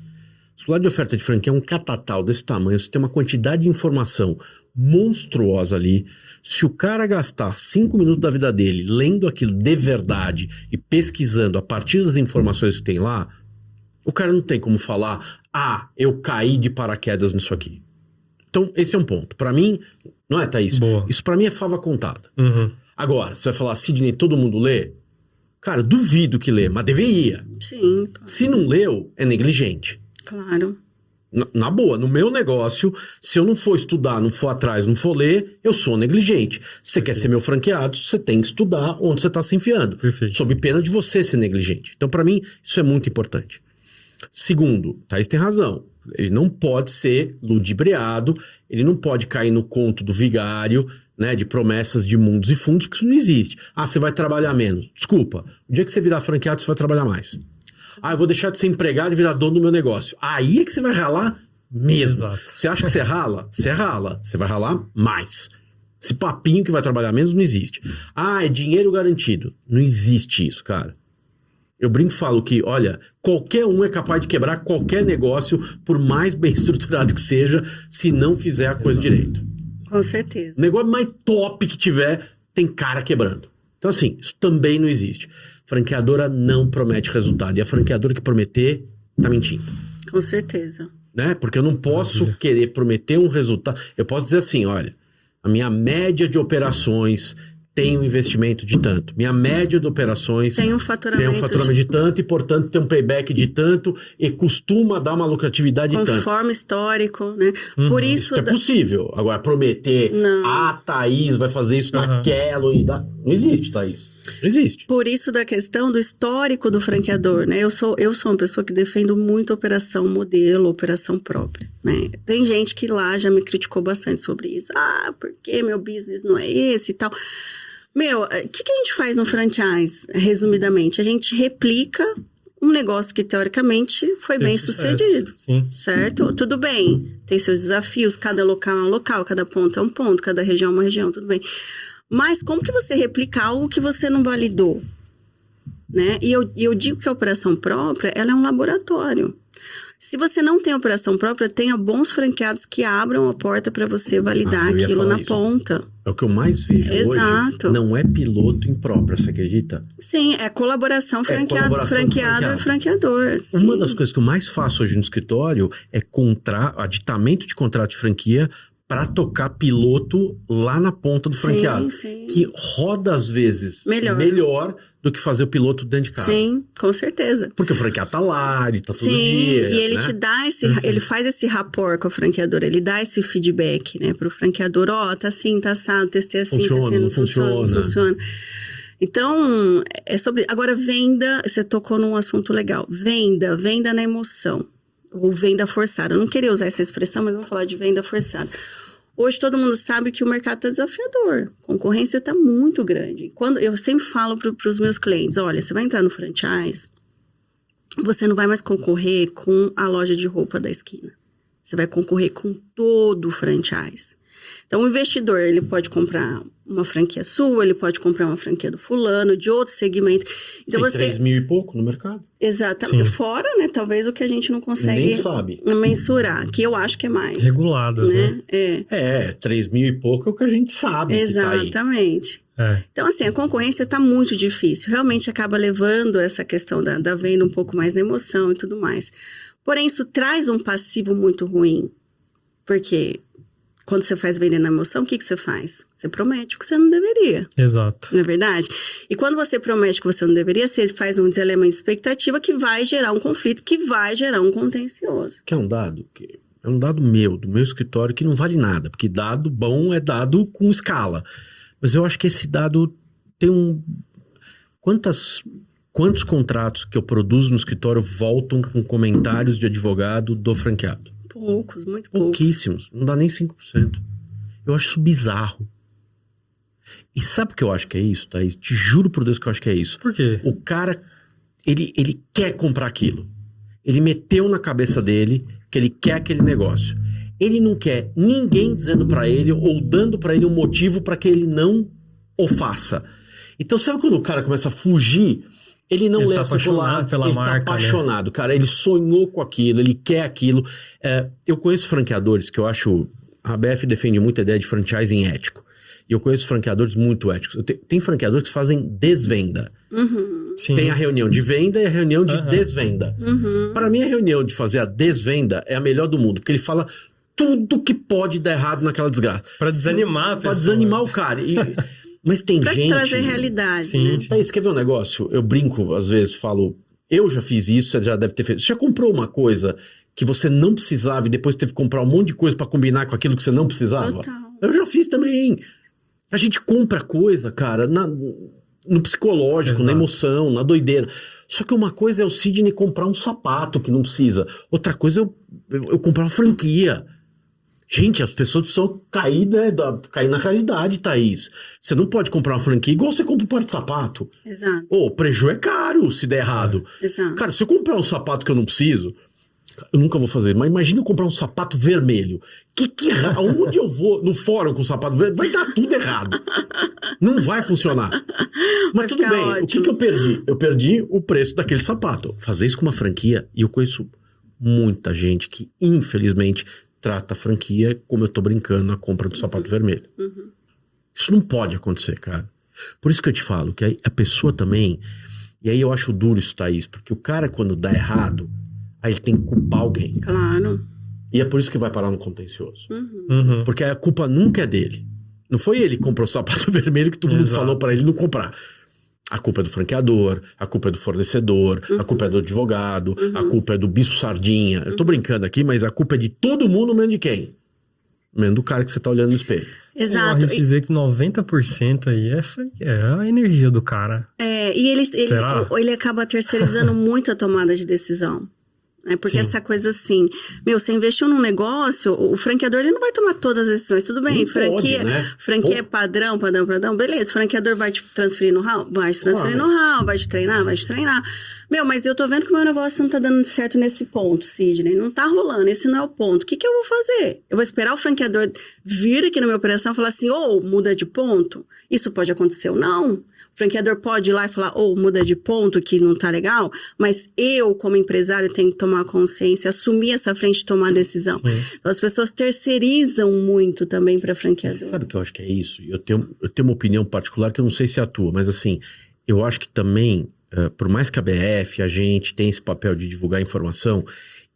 Circular de oferta de franquia é um catatal desse tamanho, você tem uma quantidade de informação monstruosa ali. Se o cara gastar 5 minutos da vida dele lendo aquilo de verdade e pesquisando a partir das informações que tem lá, o cara não tem como falar, eu caí de paraquedas nisso aqui. Então, esse é um ponto. Para mim, não é, Thaís? Boa. Isso para mim é fava contada. Agora, você vai falar, Sidney, todo mundo lê? Cara, duvido que lê, mas deveria. Sim. Se não leu, é negligente. Claro. Na boa, no meu negócio, se eu não for estudar, não for atrás, não for ler, eu sou negligente. Se você quer ser meu franqueado, você tem que estudar onde você está se enfiando. Sob pena de você ser negligente. Então, para mim, isso é muito importante. Segundo, Thaís tem razão. Ele não pode ser ludibriado, ele não pode cair no conto do vigário, né, de promessas de mundos e fundos, porque isso não existe. Você vai trabalhar menos. Desculpa, o dia que você virar franqueado, você vai trabalhar mais. Eu vou deixar de ser empregado e virar dono do meu negócio. Aí é que você vai ralar mesmo. Exato. Você acha que você rala? Você rala. Você vai ralar mais. Esse papinho que vai trabalhar menos não existe. É dinheiro garantido. Não existe isso, cara. Eu brinco e falo que, olha, qualquer um é capaz de quebrar qualquer negócio, por mais bem estruturado que seja, se não fizer a coisa direito. Com certeza. O negócio mais top que tiver, tem cara quebrando. Então, assim, isso também não existe. Franqueadora não promete resultado. E a franqueadora que prometer, tá mentindo. Com certeza. Né? Porque eu não posso querer prometer um resultado. Eu posso dizer assim, olha, a minha média de operações tem um investimento de tanto. Minha média de operações tem um faturamento de tanto e, portanto, tem um payback de tanto e costuma dar uma lucratividade de tanto. Conforme histórico, né? Por isso... É possível. Agora, prometer, Thaís vai fazer isso naquela e dá... Não existe, Thaís. Não existe. Por isso da questão do histórico do franqueador, né? Eu sou uma pessoa que defendo muito operação modelo, operação própria, né? Tem gente que lá já me criticou bastante sobre isso. Ah, porque meu business não é esse e tal... Meu, o que a gente faz no franchise, resumidamente? A gente replica um negócio que, teoricamente, foi bem sucedido. Sim. Certo? Tudo bem. Tem seus desafios, cada local é um local, cada ponto é um ponto, cada região é uma região, tudo bem. Mas como que você replica algo que você não validou? Né? E eu digo que a operação própria, ela é um laboratório. Se você não tem operação própria, tenha bons franqueados que abram a porta para você validar aquilo na ponta. É o que eu mais vejo hoje. Não é piloto impróprio, você acredita? Sim, é colaboração franqueado e franqueador. Sim. Uma das coisas que eu mais faço hoje no escritório é aditamento de contrato de franquia para tocar piloto lá na ponta do franqueado. Sim. Que roda, às vezes, melhor do que fazer o piloto dentro de casa. Sim, com certeza. Porque o franqueado tá lá, ele tá todo dia. E ele te dá ele faz esse rapport com o franqueador, ele dá esse feedback, né, pro franqueador, tá assim, tá assado, testei assim, não funciona. Então, é sobre... Agora, venda, você tocou num assunto legal. Venda na emoção. Ou venda forçada. Eu não queria usar essa expressão, mas vamos falar de venda forçada. Hoje todo mundo sabe que o mercado está desafiador. A concorrência está muito grande. Eu sempre falo para os meus clientes, olha, você vai entrar no franchise, você não vai mais concorrer com a loja de roupa da esquina. Você vai concorrer com todo o franchise. Então, o investidor, ele pode comprar uma franquia sua, ele pode comprar uma franquia do fulano, de outro segmento. Então, tem 3 mil e pouco no mercado. Exatamente. Sim. Fora, né, talvez o que a gente não consegue nem sabe mensurar, que eu acho que é mais. Reguladas, né? 3 mil e pouco é o que a gente sabe. Exatamente. Então, assim, a concorrência está muito difícil. Realmente acaba levando essa questão da venda um pouco mais na emoção e tudo mais. Porém, isso traz um passivo muito ruim. Porque quando você faz vender na emoção, o que você faz? Você promete o que você não deveria. Exato. Não é verdade? E quando você promete o que você não deveria, você faz um deselemento de expectativa que vai gerar um conflito, que vai gerar um contencioso. Que é um dado do meu escritório, que não vale nada. Porque dado bom é dado com escala. Mas eu acho que esse dado tem Quantos contratos que eu produzo no escritório voltam com comentários de advogado do franqueado? Poucos, muito poucos. Pouquíssimos, não dá nem 5%. Eu acho isso bizarro. E sabe o que eu acho que é isso, Thaís? Te juro por Deus que eu acho que é isso. Por quê? O cara, ele quer comprar aquilo. Ele meteu na cabeça dele que ele quer aquele negócio. Ele não quer ninguém dizendo pra ele ou dando pra ele um motivo pra que ele não o faça. Então sabe quando o cara começa a fugir? Ele não lê apaixonado pela marca, tá apaixonado, né? Cara, ele sonhou com aquilo, ele quer aquilo. Eu conheço franqueadores que eu acho... A BF defende muito a ideia de franchising ético. E eu conheço franqueadores muito éticos. Tem franqueadores que fazem desvenda. Sim. Tem a reunião de venda e a reunião de desvenda. Para mim, a reunião de fazer a desvenda é a melhor do mundo, porque ele fala tudo que pode dar errado naquela desgraça. Pra desanimar a pessoa. Pra desanimar o cara. Mas tem gente... Pra trazer realidade, sim, né? Thaís, quer ver um negócio? Eu brinco, às vezes, falo... Eu já fiz isso, você já deve ter feito. Você já comprou uma coisa que você não precisava e depois teve que comprar um monte de coisa pra combinar com aquilo que você não precisava? Total. Eu já fiz também. A gente compra coisa, cara, no psicológico, na emoção, na doideira. Só que uma coisa é o Sidney comprar um sapato que não precisa. Outra coisa é eu comprar uma franquia. Gente, as pessoas precisam cair na realidade, Thaís. Você não pode comprar uma franquia igual você compra um par de sapato. Exato. O prejuízo é caro se der errado. Exato. Cara, se eu comprar um sapato que eu não preciso, Eu nunca vou fazer, mas imagina eu comprar um sapato vermelho. Onde eu vou no fórum com o sapato vermelho? Vai dar tudo errado. Não vai funcionar. Mas tudo bem, ótimo. O que eu perdi? Eu perdi o preço daquele sapato. Fazer isso com uma franquia, e eu conheço muita gente que, infelizmente, trata a franquia como eu tô brincando na compra do sapato vermelho. Isso não pode acontecer, cara. Por isso que eu te falo, que a pessoa também... E aí eu acho duro isso, Thaís, porque o cara, quando dá errado, aí ele tem que culpar alguém. Claro. E é por isso que vai parar no contencioso. Porque a culpa nunca é dele. Não foi ele que comprou o sapato vermelho que todo mundo falou para ele não comprar. A culpa é do franqueador, a culpa é do fornecedor, a culpa é do advogado, a culpa é do bicho sardinha. Eu tô brincando aqui, mas a culpa é de todo mundo, menos de quem? Menos do cara que você tá olhando no espelho. Exato. Eu arrisco dizer que 90% aí é a energia do cara. E ele acaba terceirizando muito a tomada de decisão. Porque essa coisa assim, você investiu num negócio, o franqueador ele não vai tomar todas as decisões, tudo bem, não franquia, pode, né? franquia é padrão, beleza, o franqueador vai te transferir no hall, vai te transferir no hall, vai te treinar. Mas eu tô vendo que o meu negócio não tá dando certo nesse ponto, Sidney, não tá rolando, esse não é o ponto, o que eu vou fazer? Eu vou esperar o franqueador vir aqui na minha operação e falar assim, muda de ponto? Isso pode acontecer ou não? O franqueador pode ir lá e falar, muda de ponto que não tá legal, mas eu, como empresário, tenho que tomar consciência, assumir essa frente de tomar a decisão. Então, as pessoas terceirizam muito também para franqueador. Você sabe o que eu acho que é isso? Eu tenho uma opinião particular que eu não sei se é a tua, mas assim, eu acho que também, por mais que a BF, a gente tem esse papel de divulgar informação,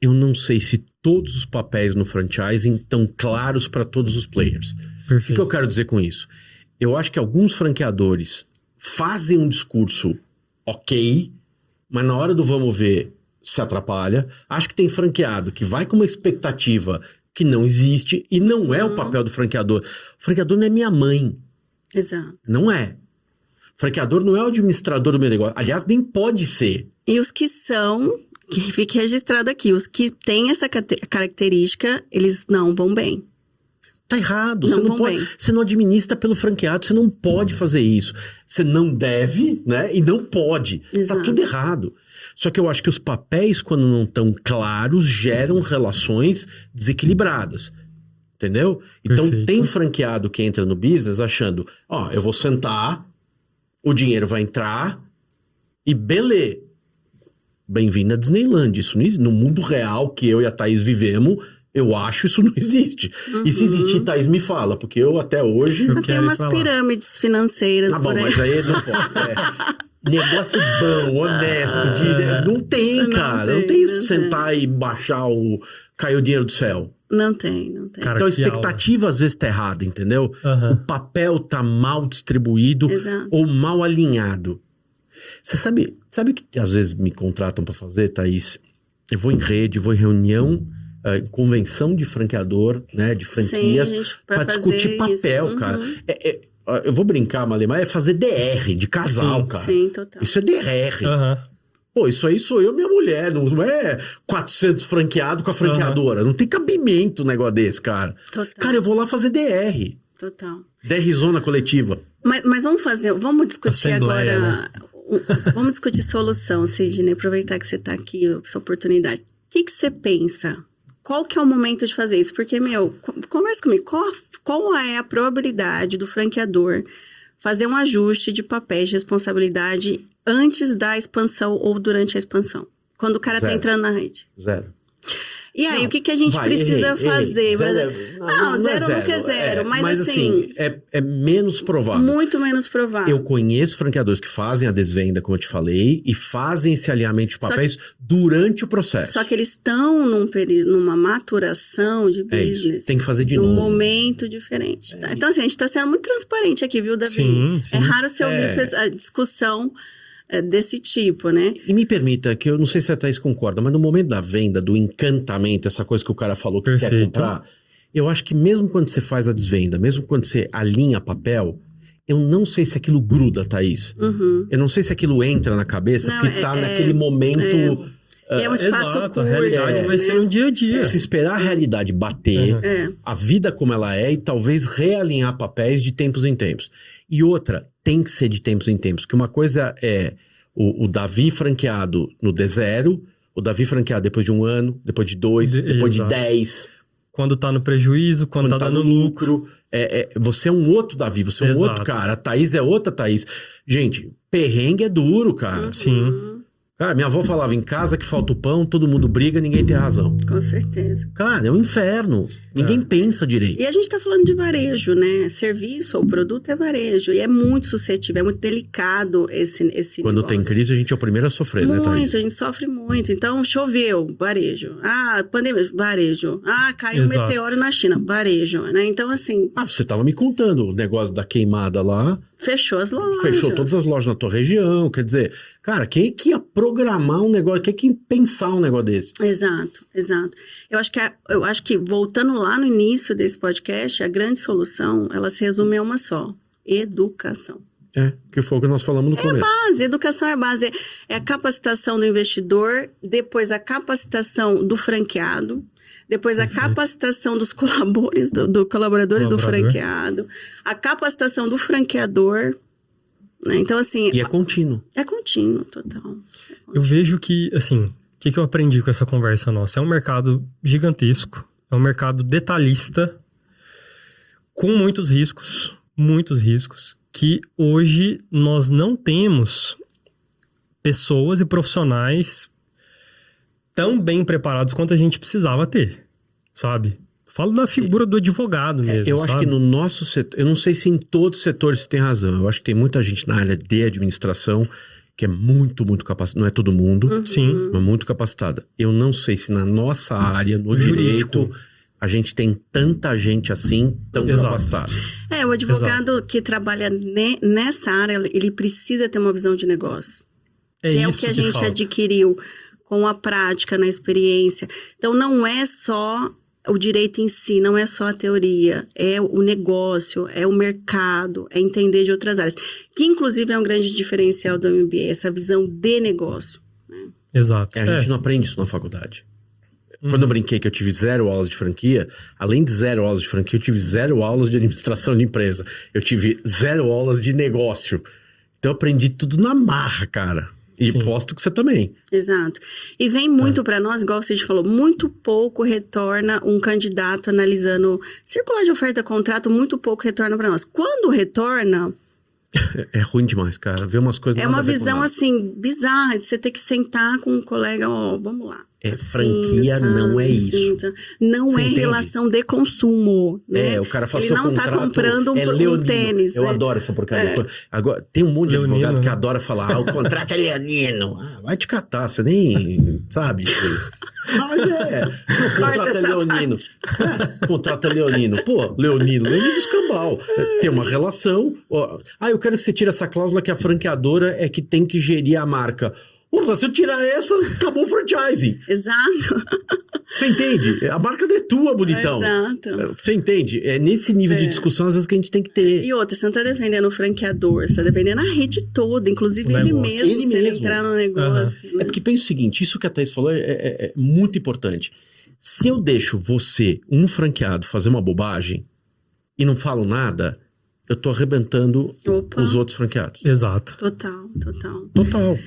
eu não sei se todos os papéis no franchising estão claros para todos os players. Perfeito. O que eu quero dizer com isso? Eu acho que alguns franqueadores fazem um discurso ok, mas na hora do vamos ver se atrapalha. Acho que tem franqueado que vai com uma expectativa que não existe e não é o papel do franqueador. O franqueador não é minha mãe. Exato. Não é. O franqueador não é o administrador do meu negócio. Aliás, nem pode ser. E os que são, que fique registrado aqui, os que têm essa característica, eles não vão bem. Tá errado, você não administra pelo franqueado, você não pode fazer isso. Você não deve, né? E não pode. Exato. Tá tudo errado. Só que eu acho que os papéis, quando não estão claros, geram relações desequilibradas. Entendeu? Então Perfeito. Tem franqueado que entra no business achando, eu vou sentar, o dinheiro vai entrar e beleza. Bem-vindo à Disneyland. Isso não existe. No mundo real que eu e a Thaís vivemos, eu acho isso não existe. E se existir, Thaís me fala, porque eu até hoje... Tem umas pirâmides financeiras por aí. Mas aí não pode. Negócio bom, honesto. Não tem, cara. Não tem isso, sentar e baixar cair o dinheiro do céu. Não tem. Cara, então a expectativa às vezes tá errada, entendeu? O papel tá mal distribuído. Exato. Ou mal alinhado. Você sabe que às vezes me contratam pra fazer, Thaís? Eu vou em rede, vou em reunião... convenção de franqueador, né, de franquias, para discutir papel, cara. Eu vou brincar, Malê, mas é fazer DR de casal, cara. Sim, total. Isso é DR. Pô, isso aí sou eu e minha mulher, não é 400 franqueados com a franqueadora. Não tem cabimento um negócio desse, cara. Total. Cara, eu vou lá fazer DR. Total. DR zona coletiva. Mas vamos discutir Assembleia, agora... né? Vamos discutir solução, Sidney. Aproveitar que você está aqui, essa oportunidade. O que você pensa? Qual que é o momento de fazer isso? Porque, conversa comigo. Qual é a probabilidade do franqueador fazer um ajuste de papéis de responsabilidade antes da expansão ou durante a expansão? Quando o cara está entrando na rede. Zero. E aí, o que a gente precisa fazer? Zero Nunca é zero. Mas assim... É menos provável. Muito menos provável. Eu conheço franqueadores que fazem a desvenda, como eu te falei, e fazem esse alinhamento de papéis durante o processo. Só que eles estão numa maturação de business. Tem que fazer de novo. Num momento diferente. Tá? Então, assim, a gente está sendo muito transparente aqui, viu, Davi? Sim. É raro você ouvir a discussão desse tipo, né? E me permita, que eu não sei se a Thaís concorda, mas no momento da venda, do encantamento, essa coisa que o cara falou que quer comprar, eu acho que mesmo quando você faz a desvenda, mesmo quando você alinha papel, eu não sei se aquilo gruda, Thaís. Eu não sei se aquilo entra na cabeça, porque tá naquele momento... É um espaço curto. A realidade vai ser no dia a dia. Se esperar a realidade bater, a vida como ela é, e talvez realinhar papéis de tempos em tempos. E outra, tem que ser de tempos em tempos. Porque uma coisa é o Davi franqueado no D0, O Davi franqueado depois de 1 ano, depois de 2, depois Exato. de 10. Quando tá no prejuízo, quando tá dando lucro. Você é um outro Davi, você é um Exato. outro cara. A Thaís é outra Thaís. Gente, perrengue é duro, cara. Sim. Cara, minha avó falava, em casa que falta o pão, todo mundo briga, ninguém tem razão. Com certeza. Cara, é um inferno. Ninguém pensa direito. E a gente está falando de varejo, né? Serviço ou produto é varejo. E é muito suscetível, é muito delicado esse Quando negócio. tem crise, a gente é o primeiro a sofrer, né, Thaís? Muito, a gente sofre muito. Então, choveu, varejo. Ah, pandemia, varejo. Ah, caiu um Exato. meteoro na China, varejo, né? Então, assim, Ah, você tava me contando o negócio da queimada lá. fechou as lojas. Fechou todas as lojas na tua região. Quer dizer, cara, quem é que ia programar um negócio? Quem é que ia pensar um negócio desse? Exato, exato. Eu acho que, voltando lá no início desse podcast, a grande solução, ela se resume a uma só: educação. Que foi o que nós falamos no começo. Base, educação é base. É a capacitação do investidor, depois a capacitação do franqueado, depois a capacitação dos colaboradores do franqueado, a capacitação do franqueador. Né? Então, assim... E é contínuo. É contínuo, total. Eu vejo que, assim, o que eu aprendi com essa conversa nossa? É um mercado gigantesco, é um mercado detalhista, com muitos riscos, que hoje nós não temos pessoas e profissionais tão bem preparados quanto a gente precisava ter, sabe? Falo da figura do advogado mesmo, Eu sabe? acho que no nosso setor, eu não sei se em todos os setores você tem razão. Eu acho que tem muita gente na área de administração que é muito capacitada. Não é todo mundo, Sim. mas muito capacitada. Eu não sei se na nossa área, no Jurídico. direito, a gente tem tanta gente assim, tão Exato. capacitada. O advogado que trabalha nessa área, ele precisa ter uma visão de negócio. É que é o isso que a gente falta. adquiriu com a prática, na experiência. Então, não é só o direito em si, não é só a teoria, é o negócio, é o mercado, é entender de outras áreas. Que, inclusive, é um grande diferencial do MBA, essa visão de negócio. Exato. A gente não aprende isso na faculdade. Quando eu brinquei que eu tive 0 aulas de franquia, além de 0 aulas de franquia, eu tive 0 aulas de administração de empresa. Eu tive 0 aulas de negócio. Então eu aprendi tudo na marra, cara. E Sim. posto que você também. Exato. E vem muito para nós, igual você falou, muito pouco retorna um candidato analisando circular de oferta contrato, muito pouco retorna para nós. Quando retorna, É ruim demais, cara. Ver umas coisas é nada uma a ver com visão nada. assim, bizarra, de você ter que sentar com um colega, vamos lá. Franquia não é isso. Não Você é entende? relação de consumo, né? O cara faz Ele seu não tá contrato, comprando um leonino. tênis. Eu né? adoro essa porcaria. Agora, tem um monte de Leonino, advogado que né? adora falar, o contrato é leonino. Vai te catar, você nem sabe. Mas o contrato é essa leonino. Contrato é leonino. Pô, leonino do escambau. Tem uma relação. Eu quero que você tire essa cláusula que a franqueadora é que tem que gerir a marca. Porra, se eu tirar essa, acabou o franchising. Exato. Você entende? A marca não é tua, bonitão. Exato. Você entende? É nesse nível de discussão, às vezes, que a gente tem que ter. E outra, você não tá defendendo o franqueador, você tá defendendo a rede toda, inclusive O ele negócio. mesmo, Ele se ele mesmo. entrar no negócio. É né? porque pensa o seguinte, isso que a Thaís falou é muito importante. Se eu deixo você, um franqueado, fazer uma bobagem e não falo nada, eu tô arrebentando Opa. os outros franqueados. Exato. Total. Total.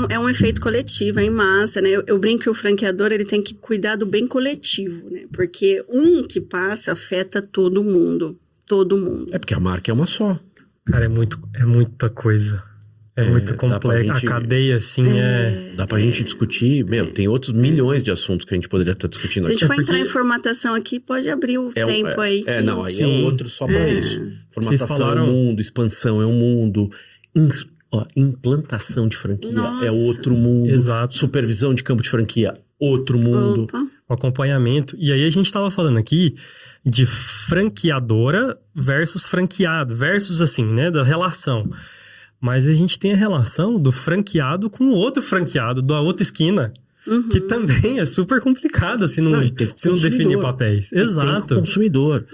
É um efeito coletivo, é em massa, né? Eu brinco que o franqueador, ele tem que cuidar do bem coletivo, né? Porque um que passa afeta todo mundo. Todo mundo. É porque a marca é uma só. Cara, é muita coisa. É muito dá pra complexo. gente- A cadeia, assim, Dá pra gente discutir, tem outros milhões de assuntos que a gente poderia estar discutindo Se a aqui. gente for porque- entrar em formatação aqui, pode abrir o tempo aí. Que... Não, aí Sim. é outro só pra isso. Vocês Formatação falaram- é um mundo, expansão é um mundo, implantação de franquia Nossa. é outro mundo, Exato. supervisão de campo de franquia, outro mundo. Opa. o acompanhamento. E aí a gente tava falando aqui de franqueadora versus franqueado, versus assim, né, da relação. Mas a gente tem a relação do franqueado com o outro franqueado da outra esquina, que também é super complicada se não, e tem se não definir consumidor. papéis. E tem Exato. consumidor.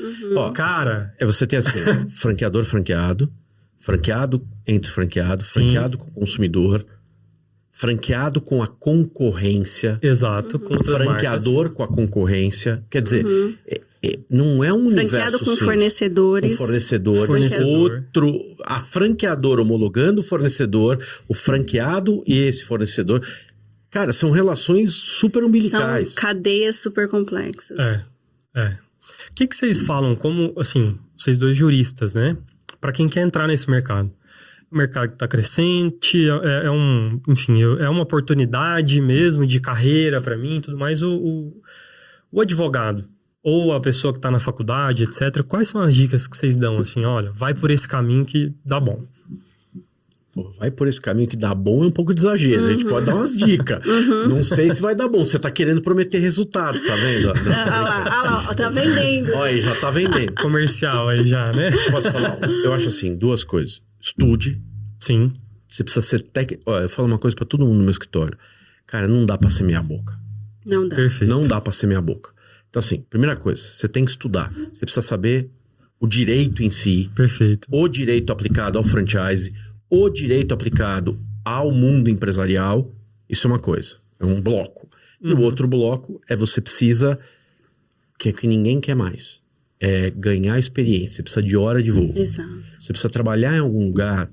Cara, Você tem assim, franqueador, franqueado entre franqueado, Sim. franqueado com consumidor, franqueado com a concorrência, exato. Com outras franqueador com a concorrência. Quer dizer, não é um universo Franqueado com simples. fornecedores. Um fornecedor, Fornecedor. outro, a franqueadora homologando o fornecedor, o franqueado e esse fornecedor. Cara, são relações super umbilicais. São cadeias super complexas. O que vocês falam como, assim, vocês dois juristas, né? Para quem quer entrar nesse mercado. O mercado está crescente, é uma oportunidade mesmo de carreira para mim e tudo mais. O advogado ou a pessoa que está na faculdade, etc. Quais são as dicas que vocês dão, assim, olha, vai por esse caminho que dá bom? Pô, vai por esse caminho que dá bom é um pouco de exagero. A gente pode dar umas dicas. Não sei se vai dar bom. Você tá querendo prometer resultado, tá vendo? Olha lá, tá vendendo. Olha aí, já tá vendendo. Comercial aí já, né? Posso falar? Eu acho assim, duas coisas. Estude. Sim. Você precisa ser técnico. Olha, eu falo uma coisa pra todo mundo no meu escritório. Cara, não dá pra ser meia boca. Não dá. Perfeito. Não dá pra ser meia boca. Então assim, primeira coisa, você tem que estudar. Você precisa saber o direito em si. Perfeito. O direito aplicado ao franchise, o direito aplicado ao mundo empresarial. Isso é uma coisa, é um bloco. E o outro bloco é você precisa, que é que ninguém quer mais, é ganhar experiência. Você precisa de hora de voo. Exato. Você precisa trabalhar em algum lugar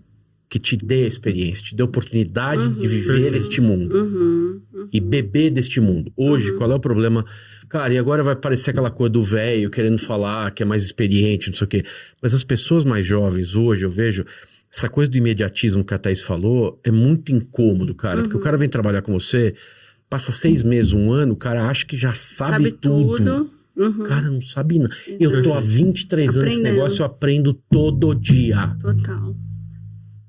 que te dê experiência, te dê oportunidade de viver este mundo e beber deste mundo. Hoje, qual é o problema? Cara, e agora vai parecer aquela coisa do velho querendo falar que é mais experiente, não sei o quê. Mas as pessoas mais jovens hoje, eu vejo, essa coisa do imediatismo que a Thaís falou é muito incômodo, cara. Porque o cara vem trabalhar com você, passa 6 meses, 1 ano, o cara acha que já sabe tudo. Cara, não sabe nada. Eu tô há 23 anos nesse negócio, eu aprendo todo dia. Total.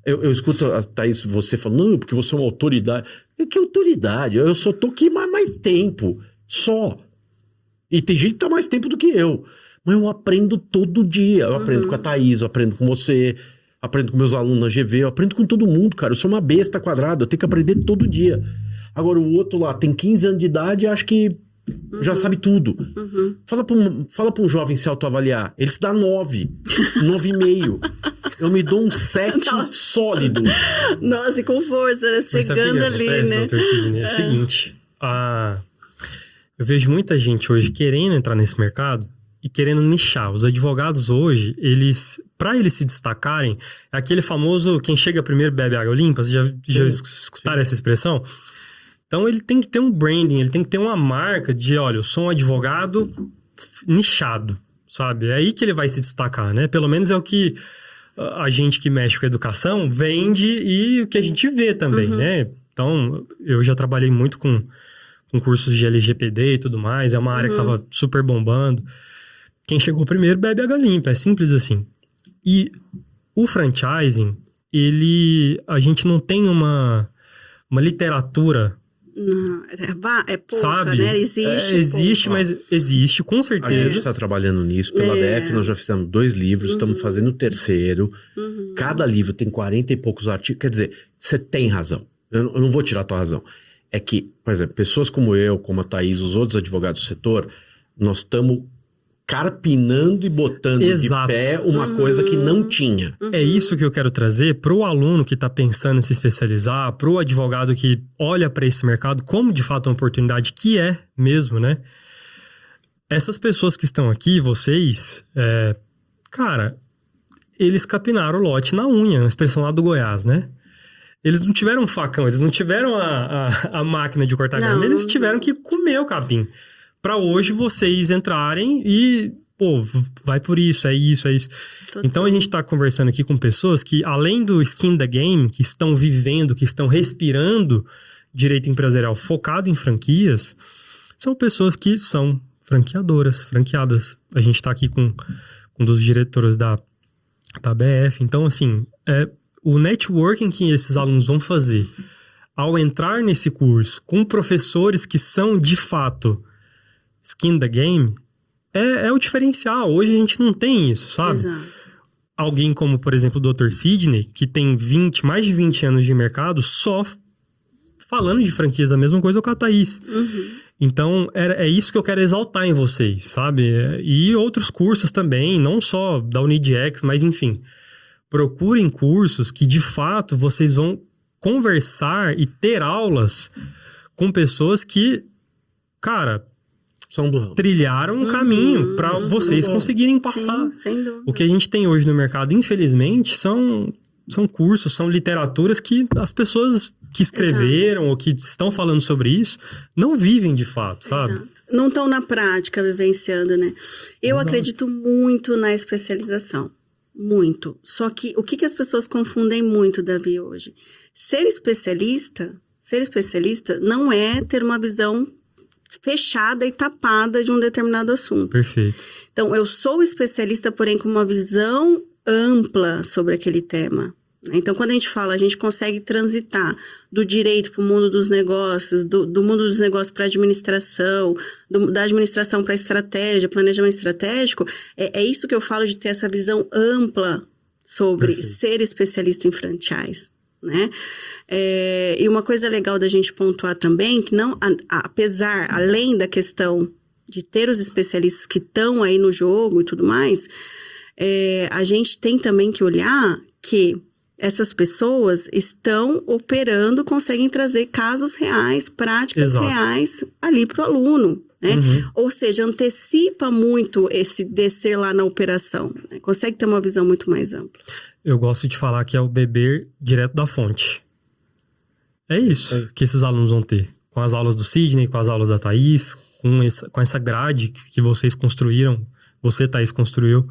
Eu escuto a Thaís, você falando, não, porque você é uma autoridade. Que autoridade? Eu só tô aqui mais tempo. Só. E tem gente que tá mais tempo do que eu. Mas eu aprendo todo dia. Eu aprendo com a Thaís, eu aprendo com você, aprendo com meus alunos na GV, eu aprendo com todo mundo, cara. Eu sou uma besta quadrada, eu tenho que aprender todo dia. Agora o outro lá tem 15 anos de idade e acho que já sabe tudo. Fala pra um jovem se autoavaliar. Ele se dá 9, 9,5. Eu me dou um 7 sólido. Nossa, e com força, né? Chegando ali, né? Doutor Sidney? É o seguinte, eu vejo muita gente hoje querendo entrar nesse mercado e querendo nichar. Os advogados hoje, para eles se destacarem, é aquele famoso, quem chega primeiro bebe água limpa. Vocês já escutaram essa expressão? Então ele tem que ter um branding, ele tem que ter uma marca de, olha, eu sou um advogado nichado, sabe? É aí que ele vai se destacar, né? Pelo menos é o que a gente que mexe com a educação vende e o que a gente vê também, né? Então, eu já trabalhei muito com cursos de LGPD e tudo mais, é uma área que estava super bombando. Quem chegou primeiro bebe água limpa, é simples assim. E o franchising, a gente não tem uma literatura. Não, é pouca, sabe? Né? Existe, mas existe, com certeza. A gente está trabalhando nisso. Pela DF, nós já fizemos 2 livros, estamos fazendo o 3º. Cada livro tem 40 e poucos artigos. Quer dizer, você tem razão. Eu não vou tirar a tua razão. É que, por exemplo, pessoas como eu, como a Thaís, os outros advogados do setor, nós estamos carpinando e botando de pé uma coisa que não tinha. É isso que eu quero trazer para o aluno que está pensando em se especializar, para o advogado que olha para esse mercado como de fato uma oportunidade, que é mesmo, né? Essas pessoas que estão aqui, vocês, cara, eles capinaram o lote na unha, uma expressão lá do Goiás, né? Eles não tiveram um facão, eles não tiveram a máquina de cortar grama, eles tiveram que comer o capim. Para hoje vocês entrarem e, pô, vai por isso, é isso, é isso. Total. Então a gente tá conversando aqui com pessoas que, além do skin the game, que estão vivendo, que estão respirando direito empresarial focado em franquias, são pessoas que são franqueadoras, franqueadas. A gente tá aqui com um dos diretores da BF. Então, assim, o networking que esses alunos vão fazer ao entrar nesse curso com professores que são, de fato, skin the game, é o diferencial. Hoje a gente não tem isso, sabe? Exato. Alguém como, por exemplo, o Dr. Sidney, que tem mais de 20 anos de mercado, só falando de franquias, a mesma coisa com a Thaís. Então, é isso que eu quero exaltar em vocês, sabe? E outros cursos também, não só da UniDX, mas enfim. Procurem cursos que, de fato, vocês vão conversar e ter aulas com pessoas que, cara, trilharam um caminho para vocês conseguirem passar. Sim, sem dúvida. O que a gente tem hoje no mercado, infelizmente, são são cursos, são literaturas que as pessoas que escreveram ou que estão falando sobre isso não vivem de fato, sabe? Exato. Não estão na prática vivenciando, né? Eu acredito muito na especialização. Muito. Só que o que as pessoas confundem muito, Davi, hoje? Ser especialista não é ter uma visão fechada e tapada de um determinado assunto. Perfeito. Então, eu sou especialista, porém, com uma visão ampla sobre aquele tema. Então, quando a gente consegue transitar do direito para o mundo dos negócios, do mundo dos negócios para a administração, da administração para a estratégia, planejamento estratégico, é isso que eu falo de ter essa visão ampla sobre ser especialista em franchise, né? E uma coisa legal da gente pontuar também, que não, além da questão de ter os especialistas que estão aí no jogo e tudo mais, a gente tem também que olhar que essas pessoas estão operando, conseguem trazer casos reais, práticas reais ali para o aluno, né? Ou seja, antecipa muito esse descer lá na operação, né? Consegue ter uma visão muito mais ampla. Eu gosto de falar que é o beber direto da fonte. É isso que esses alunos vão ter. Com as aulas do Sidney, com as aulas da Thaís, com essa grade que vocês construíram, você, Thaís, construiu,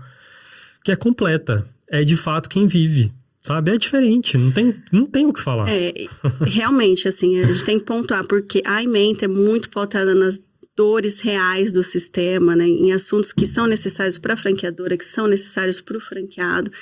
que é completa. É de fato quem vive. Sabe? É diferente, não tem o que falar. Realmente, assim, a gente tem que pontuar, porque a ementa é muito pautada nas dores reais do sistema, né? Em assuntos que são necessários para a franqueadora, que são necessários para o franqueado.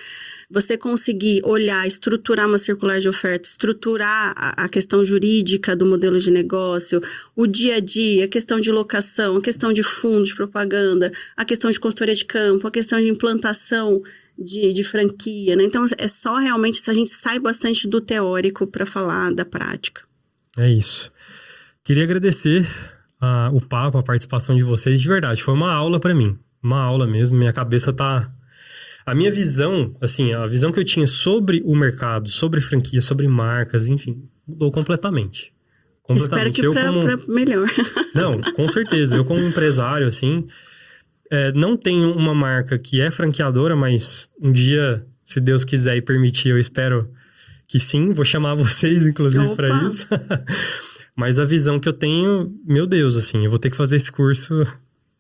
Você conseguir olhar, estruturar uma circular de oferta, estruturar a questão jurídica do modelo de negócio, o dia a dia, a questão de locação, a questão de fundo de propaganda, a questão de consultoria de campo, a questão de implantação de franquia, né? Então, é só realmente se a gente sai bastante do teórico para falar da prática. É isso. Queria agradecer o papo, a participação de vocês. De verdade, foi uma aula para mim. Uma aula mesmo. Minha cabeça tá... A minha visão, assim, a visão que eu tinha sobre o mercado, sobre franquia, sobre marcas, enfim, mudou completamente. Espero que para melhor. Não, com certeza. Eu como empresário, assim... não tenho uma marca que é franqueadora, mas um dia, se Deus quiser e permitir, eu espero que sim. Vou chamar vocês, inclusive, para isso. Mas a visão que eu tenho, meu Deus, assim, eu vou ter que fazer esse curso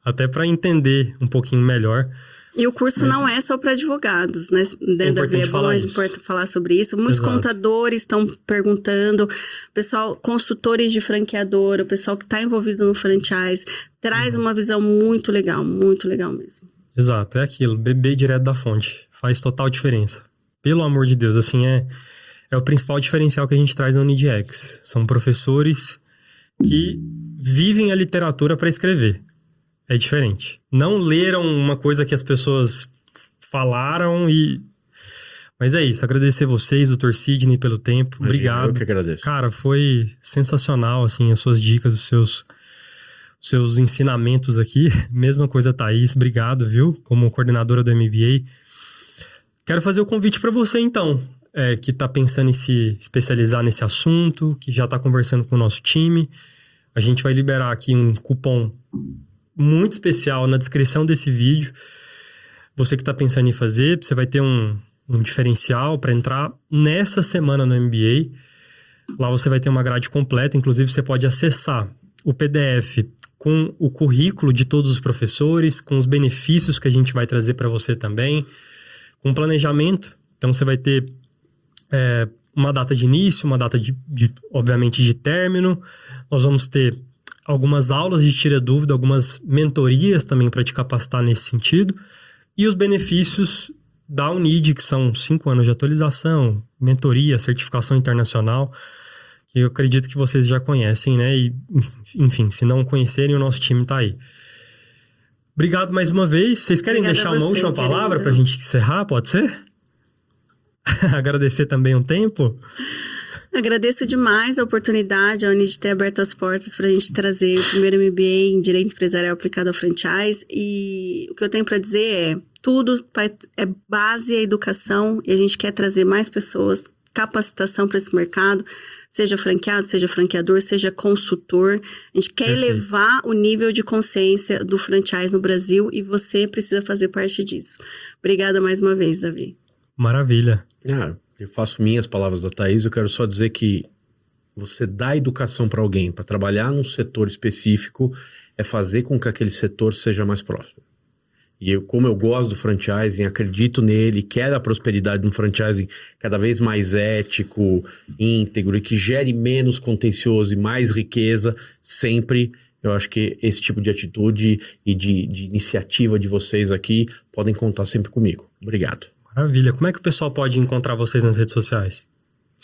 até para entender um pouquinho melhor. E o curso não é só para advogados, né? É importante falar sobre isso. Muitos contadores estão perguntando, pessoal, consultores de franqueadora, o pessoal que está envolvido no franchise, traz uma visão muito legal mesmo. Exato, é aquilo, beber direto da fonte, faz total diferença. Pelo amor de Deus, assim, é o principal diferencial que a gente traz na UniDX. São professores que vivem a literatura para escrever. É diferente. Não leram uma coisa que as pessoas falaram e... Mas é isso, agradecer vocês, doutor Sidney, pelo tempo. Imagina, obrigado. Eu que agradeço. Cara, foi sensacional, assim, as suas dicas, os seus ensinamentos aqui. Mesma coisa, Thaís, obrigado, viu? Como coordenadora do MBA. Quero fazer o convite para você, então, que está pensando em se especializar nesse assunto, que já está conversando com o nosso time. A gente vai liberar aqui um cupom muito especial na descrição desse vídeo. Você que está pensando em fazer, você vai ter um diferencial para entrar nessa semana no MBA. Lá você vai ter uma grade completa, inclusive você pode acessar o PDF com o currículo de todos os professores, com os benefícios que a gente vai trazer para você também, com planejamento. Então você vai ter uma data de início, uma data obviamente de término. Nós vamos ter algumas aulas de tira dúvida, algumas mentorias também para te capacitar nesse sentido. E os benefícios da UNID, que são 5 anos de atualização, mentoria, certificação internacional, que eu acredito que vocês já conhecem, né? E, enfim, se não conhecerem, o nosso time está aí. Obrigado mais uma vez. Vocês querem deixar uma última palavra para a gente encerrar? Pode ser? Agradecer também um tempo? Agradeço demais a oportunidade, a UNID ter aberto as portas para a gente trazer o primeiro MBA em Direito Empresarial aplicado ao franchise. E o que eu tenho para dizer tudo é base a educação e a gente quer trazer mais pessoas, capacitação para esse mercado, seja franqueado, seja franqueador, seja consultor. A gente quer elevar o nível de consciência do franchise no Brasil e você precisa fazer parte disso. Obrigada mais uma vez, Davi. Maravilha. eu faço minhas palavras da Thaís, eu quero só dizer que você dá educação para alguém, para trabalhar num setor específico, é fazer com que aquele setor seja mais próspero. E eu, como eu gosto do franchising, acredito nele, quero a prosperidade de um franchising cada vez mais ético, íntegro e que gere menos contencioso e mais riqueza, sempre eu acho que esse tipo de atitude e de iniciativa de vocês aqui podem contar sempre comigo. Obrigado. Maravilha. Como é que o pessoal pode encontrar vocês nas redes sociais?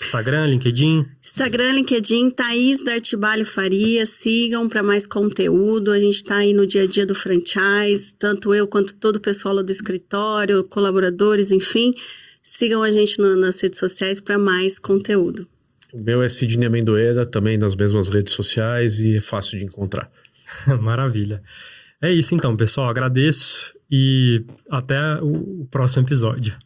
Instagram, LinkedIn? Instagram, LinkedIn, Thaís D'Artibalho Faria, sigam para mais conteúdo, a gente está aí no dia a dia do franchise, tanto eu quanto todo o pessoal lá do escritório, colaboradores, enfim, sigam a gente nas redes sociais para mais conteúdo. O meu é Sidney Amendoeira, também nas mesmas redes sociais e é fácil de encontrar. Maravilha. É isso então, pessoal, agradeço e até o próximo episódio.